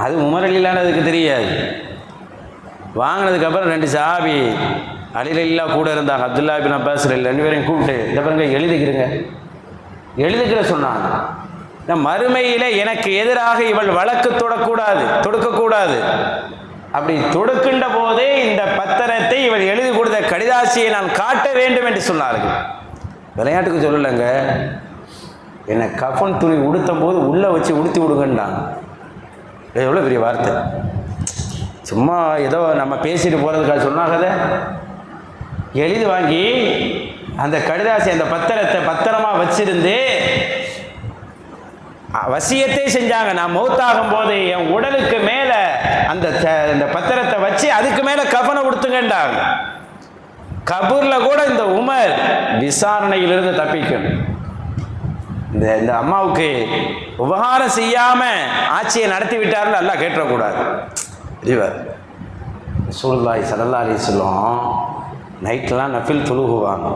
அது உமர் ரலியல்லாஹு தெரியாது. வாங்கினதுக்கப்புறம் 2 சஹாபி அலி ரலியல்லாஹு கூட இருந்தாங்க, அப்துல்லா இப்னு அப்பாஸ் 2 பேரையும் கூப்பிட்டு இந்த பாருங்க எழுதிக்கிற சொன்னாங்க. மறுமையில் எனக்கு எதிராக இவள் வழக்கு தொடுக்கக்கூடாது. அப்படி தொடுக்கின்ற போதே இந்த பத்திரத்தை இவள் எழுதி கொடுத்த கடிதாசியை நான் காட்ட வேண்டும் என்று சொன்னார்கள். விளையாட்டுக்கு சொல்லலைங்க, என்னை கஃன் துணி உடுத்தும் போது உள்ளே வச்சு உடுத்தி விடுங்கன்றாங்க. எவ்வளோ பெரிய வார்த்தை! சும்மா ஏதோ நம்ம பேசிட்டு போகிறதுக்காக சொன்னாங்க. எழுதி வாங்கி அந்த கடிதாசி அந்த பத்திரத்தை பத்திரமா வச்சிருந்து வசியத்தை செஞ்சாங்க. நான் மௌத்தாகும் போது என் உடலுக்கு மேல அந்த பத்திரத்தை வச்சு அதுக்கு மேல கஃனை உடுத்துங்கன்றாங்க. கபூர்ல கூட இந்த உமர் விசாரணையிலிருந்து தப்பிக்கணும். இந்த அம்மாவுக்கு உபகாரம் செய்யாம ஆட்சியை நடத்தி விட்டாருன்னு அல்லாஹ் கேட்டக்கூடாது. ரசூலுல்லாஹி ஸல்லல்லாஹு அலைஹி வஸல்லம் நைட்லாம் நஃபில் தொழுகுவாங்க.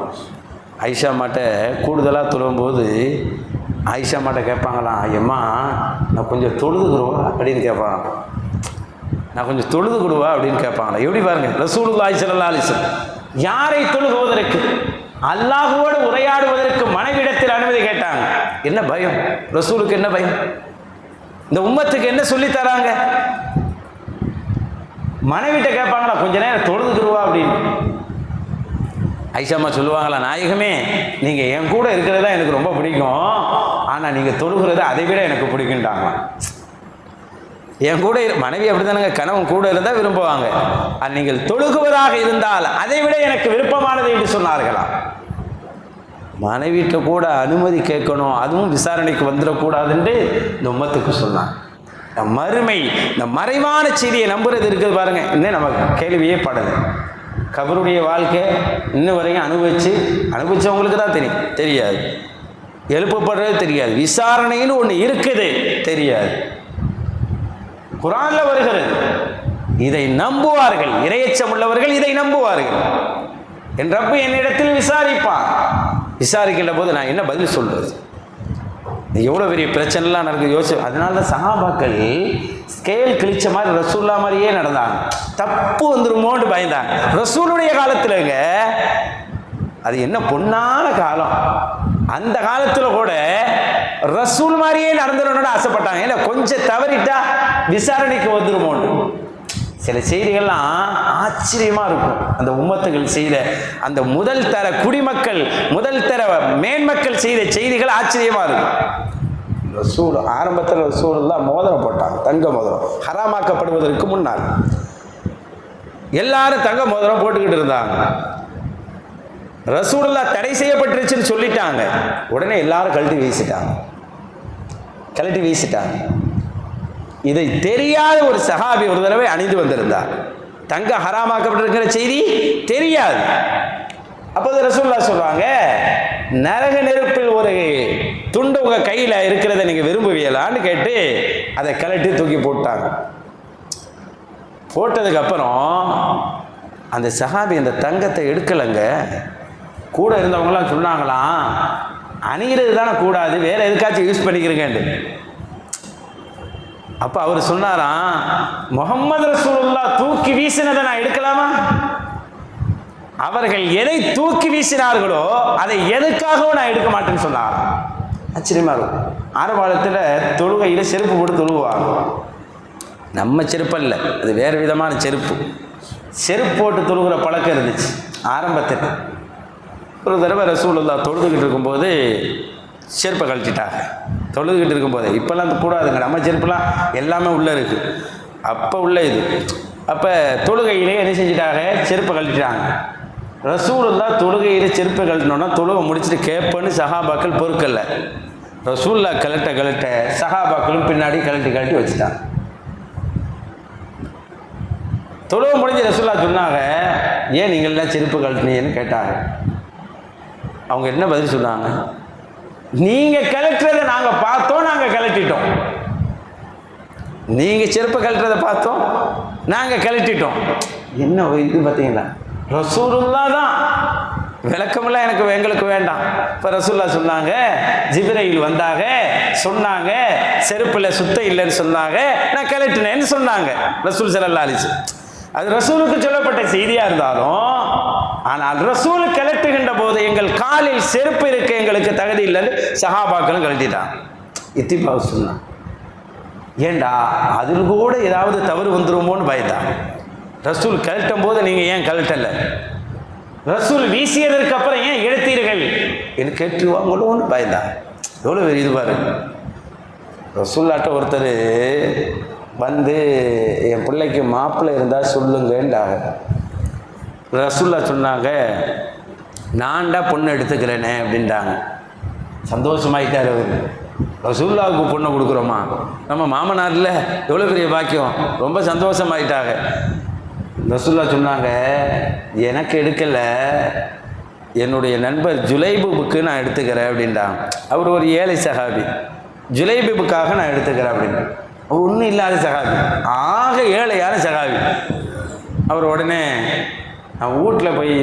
ஆயிஷா மாட்ட கூடுதலாக தொழும்போது ஆயிஷா மாட்ட கேட்பாங்களாம், ஐயம்மா நான் கொஞ்சம் தொழுதுக்குருவா அப்படின்னு கேட்பாங்க. நான் கொஞ்சம் தொழுதுக்குருவா அப்படின்னு கேட்பாங்களா. எப்படி பாருங்க, ரசூலுல்லாஹி ஸல்லல்லாஹு அலைஹி வஸல்லம் யாரை தொழுகுவதற்கு, அல்லாஹுவோடு உரையாடுவதற்கு மனைவிடத்தில் அனுமதி கேட்டாங்க. என்ன பயம் ரசூலுக்கு? என்ன பயம்? இந்த உம்மத்துக்கு என்ன சொல்லி தராங்க? மனைவிட்ட கேட்பாங்களா கொஞ்ச நேரம் தொழுதுக்குருவா அப்படின்னு. ஐஷாம்மா சொல்லுவாங்களா, நாயகமே நீங்கள் என் கூட இருக்கிறது தான் எனக்கு ரொம்ப பிடிக்கும், ஆனால் நீங்கள் தொழுகிறது அதை விட எனக்கு பிடிக்குன்ட்டாங்களாம். என் கூட மனைவி அப்படி தானுங்க, கணவன் கூட இருந்தால் விரும்புவாங்க, அது நீங்கள் தொழுகுவதாக இருந்தால் அதை விட எனக்கு விருப்பமானது என்று சொன்னார்களா. மனைவிட்ட கூட அனுமதி கேட்கணும், அதுவும் விசாரணைக்கு வந்துடக்கூடாதுன்னு இந்த உம்மத்துக்கு சொன்னாங்க. மறுமை, இந்த மறைவான செய்தியை நம்புறது இருக்குது பாருங்க, இன்னும் நம்ம கேள்வியே படலை. கபருடைய வாழ்க்கை இன்னும் வரையும் அனுபவிச்சவங்களுக்கு தான் தெரியாது. எழுப்பப்படுறது தெரியாது. விசாரணைன்னு ஒன்று இருக்குது தெரியாது. குர்ஆன்ல வருகிறது, இதை நம்புவார்கள், இறையச்சம் உள்ளவர்கள் இதை நம்புவார்கள். என் ரப்பு என்னிடத்தில் விசாரிப்பான். விசாரிக்கின்ற போது நான் என்ன பதில் சொல்றது? எவ்வளோ பெரிய பிரச்சனைலாம் நடக்குது யோசிச்சு. அதனால தான் சஹாபாக்கள் ஸ்கேல் கிழிச்ச மாதிரி ரசூல்லா மாதிரியே நடந்தாங்க. தப்பு வந்துருமோன்னு பயந்தாங்க. ரசூலுடைய காலத்துலங்க அது என்ன பொன்னான காலம், அந்த காலத்தில் கூட ரசூல் மாதிரியே நடந்துடணும்னு ஆசைப்பட்டாங்க. ஏன்னா கொஞ்சம் தவறிட்டா விசாரணைக்கு வந்துருமோன்னு. சில செய்திகள்லாம் ஆச்சரியமாக இருக்கும். அந்த உம்மத்துகள் செய்த அந்த முதல் தர குடிமக்கள், முதல் தர மேன்மக்கள் செய்த செய்திகள் ஆச்சரியமாக இருக்கும். ரசூல் ஆரம்பத்தில் ரசூலுல்லாஹ் மோதிரம் போட்டாங்க, தங்க மோதிரம், ஹராமாக்கப்படுவதற்கு முன்னால் எல்லாரும் தங்க மோதிரம் போட்டுக்கிட்டு இருந்தாங்க. ரசூலுல்லாஹ் தடை செய்யப்பட்டுருச்சுன்னு சொல்லிட்டாங்க. உடனே எல்லாரும் கழட்டி வீசிட்டாங்க. இதை தெரியாத ஒரு சஹாபி ஒரு தடவை அணிந்து வந்திருந்தார். தங்க ஹராமாக்கப்பட்டிருக்கிற செய்தி தெரியாது. அப்போது ரசூலுல்லாஹ் சொல்றாங்க, நரக நெருப்பில் ஒரு துண்டு உங்க கையில் இருக்கிறத நீங்க விரும்புவீங்களான்னு கேட்டு அதை கழட்டி தூக்கி போட்டாங்க. போட்டதுக்கு அப்புறம் அந்த சஹாபி அந்த தங்கத்தை எடுக்கலைங்க. கூட இருந்தவங்களாம் சொன்னாங்களாம், அணிகிறது தானே கூடாது, வேற எதுக்காச்சும் யூஸ் பண்ணிக்கிறீங்கன்னு. அப்ப அவர் சொன்னாராம், முஹம்மது ரசூலுல்லாஹ் தூக்கி வீசினதை நான் எடுக்கலாமா? அவர்கள் எதை தூக்கி வீசினார்களோ அதை எதுக்காகவும் நான் எடுக்க மாட்டேன்னு சொன்னாங்க. ஆச்சரியமா இருக்கும். ஆரம்பத்தில் தொழுகையில் செருப்பு போட்டு தொழுவாங்க. நம்ம செருப்பு அல்ல, அது வேறு விதமான செருப்பு போட்டு தொழுகிற பழக்கம் இருந்துச்சு ஆரம்பத்தில். ஒரு தடவை ரசூலுல்லாஹ் தொழுதுகிட்டு இருக்கும்போது செருப்பை கழட்டிட்டாங்க. தொழுதுகிட்டு இருக்கும்போது, இப்போல்லாம் கூடாதுங்க, நம்ம செருப்புலாம் எல்லாமே உள்ளே இருக்குது, அப்போ உள்ள இது. அப்போ தொழுகையிலே என்ன செஞ்சிட்டாங்க, செருப்பை கழட்டிட்டாங்க. ரசூலுல்லாஹ் தொழுகையில் செருப்பை கழட்டினோன்னா தொழுகை முடிச்சுட்டு கேட்பேன்னு சஹாபாக்கள் பொறுக்கல்ல. ரசூலுல்லாஹ் கழட்ட சஹாபாக்களும் பின்னாடி கழட்டி வச்சுட்டாங்க. தொழுகை முடிஞ்சு ரசூலுல்லாஹ் சொன்னாங்க, ஏன் நீங்கள்லாம் செருப்பு கழட்டினீங்கன்னு கேட்டாங்க. அவங்க என்ன பதில் சொன்னாங்க, நீங்க கலெக்டரை நாங்க பார்த்தோம், நாங்க கலட்டிட்டோம். நீங்கள் செருப்பை கழட்டுறதை பார்த்தோம், நாங்கள் கழட்டிட்டோம். என்ன இது பார்த்தீங்களா? ரசூலுல்லாஹ் தான் விளக்கமெல்லாம் எங்களுக்கு வேண்டாம். இப்போ ரசூல்லா சொன்னாங்க, ஜிப்ரீல் வந்தாங்க, சொன்னாங்க செருப்பில் சுத்தம் இல்லைன்னு சொன்னாங்க, நான் கழட்டினேன்னு சொன்னாங்க ரசூல் ஸல்லல்லாஹு அலைஹி வஸல்லம். அது ரசூலுக்கு சொல்லப்பட்ட செய்தியாக இருந்தாலும், ஆனால் ரசூல் கழட்டுகின்ற போது எங்கள் காலில் செருப்பு இருக்க எங்களுக்கு தகுதி இல்லைன்னு சஹாபாக்களும் கழட்டிட்டாங்க. இத்திபா சொன்னான். ஏண்டா அதில் கூட ஏதாவது தவறு வந்துருமோன்னு பயந்தான். ரசூல் கழட்டும் போது நீங்கள் ஏன் கழட்டலை? ரசூல் வீசியதற்கு அப்புறம் ஏன் எடுத்தீர்கள் என்று கேட்டுருவாங்களோன்னு பயந்தான். எவ்வளோ பெரிய இது பாரு. ரசூல்லாட்ட ஒருத்தர் வந்து என் பிள்ளைக்கு மாப்பிள்ளை இருந்தால் சொல்லுங்கன்றாங்க. ரசூல்லா சொன்னாங்க, நான்டா பொண்ணு எடுத்துக்கிறேனே அப்படின்ட்டாங்க. சந்தோஷமாயிட்டார் அவர். ரசூல்லாவுக்கு பொண்ணை கொடுக்குறோமா, நம்ம மாமனாரில் எவ்வளோ பெரிய பாக்கியம், ரொம்ப சந்தோஷமாயிட்டாங்க. ரசூல்லா சொன்னாங்க, எனக்கு எடுக்கலை, என்னுடைய நண்பர் ஜுலைபுக்கு நான் எடுத்துக்கிறேன் அப்படின்ட்டாங்க. அவர் ஒரு ஏழை சஹாபி, ஜுலைபுக்காக நான் எடுத்துக்கிறேன் அப்படின்னு. அவர் ஒன்றும் இல்லாத சஹாபி, ஆக ஏழையான சஹாபி. அவர் உடனே நான் வீட்டில் போய்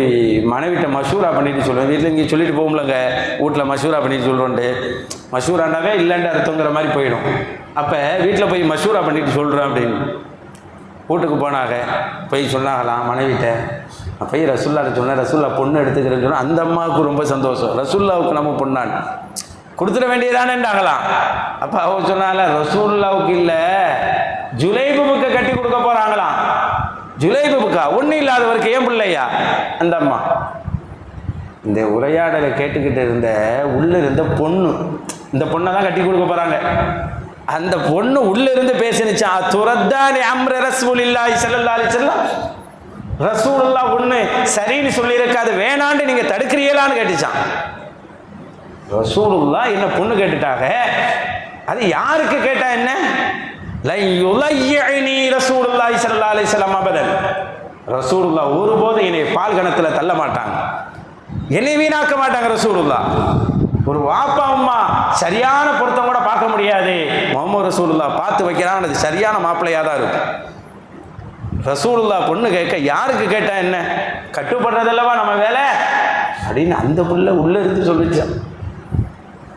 மனைவிட்ட மஷூரா பண்ணிட்டு சொல்லுவேன். வீட்டில் இங்கே சொல்லிட்டு போகும்லங்க, வீட்டில் மஷூரா பண்ணிட்டு சொல்கிறோன்ட்டு. மஷூராண்டாவே இல்லைன்ற அர்த்தங்கிற மாதிரி போயிடும். அப்போ வீட்டில் போய் மஷூரா பண்ணிட்டு சொல்கிறேன் அப்படின்னு வீட்டுக்கு போனாங்க. போய் சொன்னாங்களாம் மனைவிட்ட. போய் ரசூல்லாட்ட சொன்னேன், ரசூல்லா பொண்ணு எடுத்துக்கிறேன்னு சொன்னால் அந்த அம்மாவுக்கு ரொம்ப சந்தோஷம். ரசூல்லாவுக்கு நம்ம பொண்ணான் கொடுத்துட வேண்டியதானேண்டாங்களாம். அப்போ அவங்க சொன்னால, ரசூல்லாவுக்கு இல்லை, ஜுலைபுக்கு கட்டி கொடுக்க போகிறாங்களாம். ஜுலைபுக்கா? ஒன்றும் இல்லாதவருக்கு ஏன் பிள்ளையா அந்த அம்மா? இந்த உரையாடலை கேட்டுக்கிட்டு இருந்த உள்ள இருந்த பொண்ணு, இந்த பொண்ணை தான் கட்டி கொடுக்க போகிறாங்க. அந்த பொண்ணு உள்ள இருந்து பேசினுச்சா, துரத்தானி அம்ர ரசூலுல்லாஹி ஸல்லல்லாஹு அலைஹி வஸல்லம், ரசூலுல்லாஹ் ஒன்று சரின்னு சொல்லியிருக்காது, வேணான்னு நீங்கள் தடுக்கிறீங்களான்னு கேட்டுச்சான். ரசூலுல்லாஹ் என்ன பொண்ணு கேட்டுட்டாங்க. அது யாருக்கு கேட்டா என்ன? லை யுலையினி ரசூலுல்லாஹி ஸல்லல்லாஹு அலைஹி வஸல்லம் அபதன். ரசூலுல்லாஹ் ஒருபோது என்னை பால் கணத்தில் தள்ள மாட்டாங்க, என்னை வீணாக்க மாட்டாங்க. ரசூலுல்லாஹ் ஒரு வாப்பா அம்மா சரியான பொருத்தம் கூட பார்க்க முடியாது, முஹம்மது ரசூலுல்லாஹ் பார்த்து வைக்கிறான், அது சரியான மாப்பிள்ளையாக தான் இருக்கும். ரசூலுல்லாஹ் பொண்ணு கேட்க யாருக்கு கேட்டா என்ன? கட்டுப்படுறதல்லவா நம்ம வேலை அப்படின்னு அந்த புள்ள உள்ள இருந்து சொல்லிச்சான்.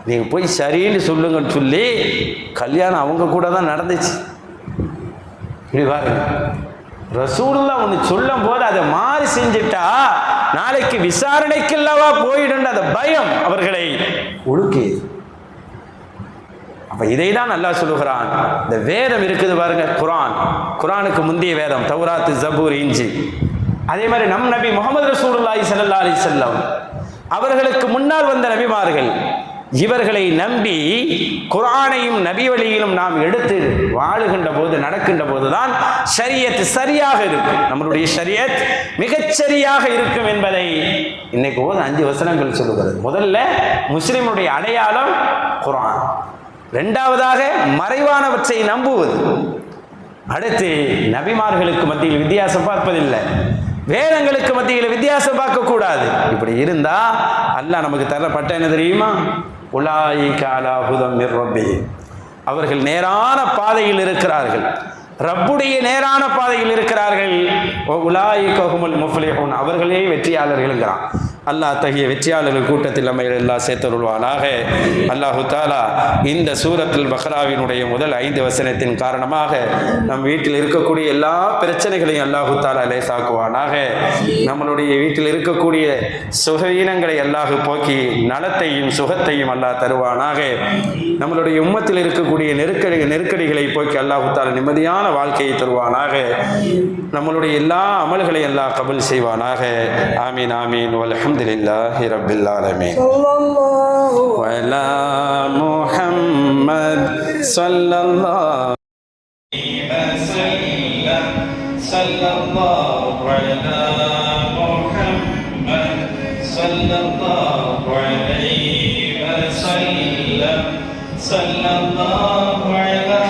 நீங்கள் போய் சரின்னு சொல்லுங்கன்னு சொல்லி கல்யாணம் அவங்க கூட தான் நடந்துச்சு. இப்படி பாருங்க, ரசூலுல்லாஹ் ஒன்று சொல்லும் போது அதை மாறி செஞ்சுட்டா நாளைக்கு விசாரணைக்கு இல்லவா போயிடுன்ற அந்த பயம் அவர்களை ஒடுக்கி. அப்ப இதை தான் அல்லாஹ் சொல்லுகிறான். இந்த வேதம் இருக்குது பாருங்க, குரான், குரானுக்கு முந்தைய வேதம் தௌராத், ஜபூர், இஞ்சில். அதே மாதிரி நம் நபி முஹம்மது ரசூலுல்லாஹி ஸல்லல்லாஹு அலைஹி வஸல்லம் அவர்களுக்கு முன்னால் வந்த நபிமார்கள், இவர்களை நம்பி குர்ஆனையும் நபி வழியிலும் நாம் எடுத்து வாழுகின்ற போது, நடக்கின்ற போதுதான் ஷரியத் சரியாக இருக்கும். நம்மளுடைய ஷரியத் மிகச்சரியாக இருக்கும் என்பதை இன்னைக்கு 5 வசனங்கள் சொல்லுகிறது. முதல்ல முஸ்லிமுடைய அடையாளம் குர்ஆன், இரண்டாவதாக மறைவானவற்றை நம்புவது, அடுத்து நபிமார்களுக்கு மத்தியில் வித்தியாசம் பார்ப்பதில்லை, வேதங்களுக்கு மத்தியில் வித்தியாசம் பார்க்கக்கூடாது. இப்படி இருந்தா அல்லாஹ் நமக்கு தரப்பட்ட என்ன தெரியுமா? உலாயிக அலா ஹுதம் மிர் ரப்பிஹிம், அவர்கள் நேரான பாதையில் இருக்கிறார்கள், ரப்புடைய நேரான பாதையில் இருக்கிறார்கள். உலாயிக ஹுமுல் முஃப்லிஹூன், அவர்களே வெற்றியாளர்கள்ங்கிறான். அல்லாஹ் தகிய வெற்றியாளர்கள் கூட்டத்தில் நம்ம எல்லாம் சேர்த்தருள்வானாக. அல்லாஹு தாலா இந்த சூரத்துல் பக்ராவினுடைய முதல் 5 வசனத்தின் காரணமாக நம் வீட்டில் இருக்கக்கூடிய எல்லா பிரச்சனைகளையும் அல்லாஹு தாலா லேசாக்குவானாக. நம்மளுடைய வீட்டில் இருக்கக்கூடிய சுகவீனங்களை அல்லாஹு போக்கி நலத்தையும் சுகத்தையும் அல்லாஹ் தருவானாக. நம்மளுடைய உம்மத்தில் இருக்கக்கூடிய நெருக்கடிகளை போக்கி அல்லாஹு தாலா நிம்மதியான வாழ்க்கையை தருவானாக. நம்மளுடைய எல்லா அமல்களையும் அல்லாஹ் கபூல் செய்வானாக. ஆமீன் ஆமீன். அல்ஹம்துலில்லாஹி ரப்பில் ஆலமீன். வலா முஹம்மத் ஸல்லல்லாஹு அலைஹி வஸல்லம், ஸல்லல்லாஹு அலா முஹம்மத் ஸல்லல்லாஹு அலைஹி வஸல்லம், ஸல்லல்லாஹு அலா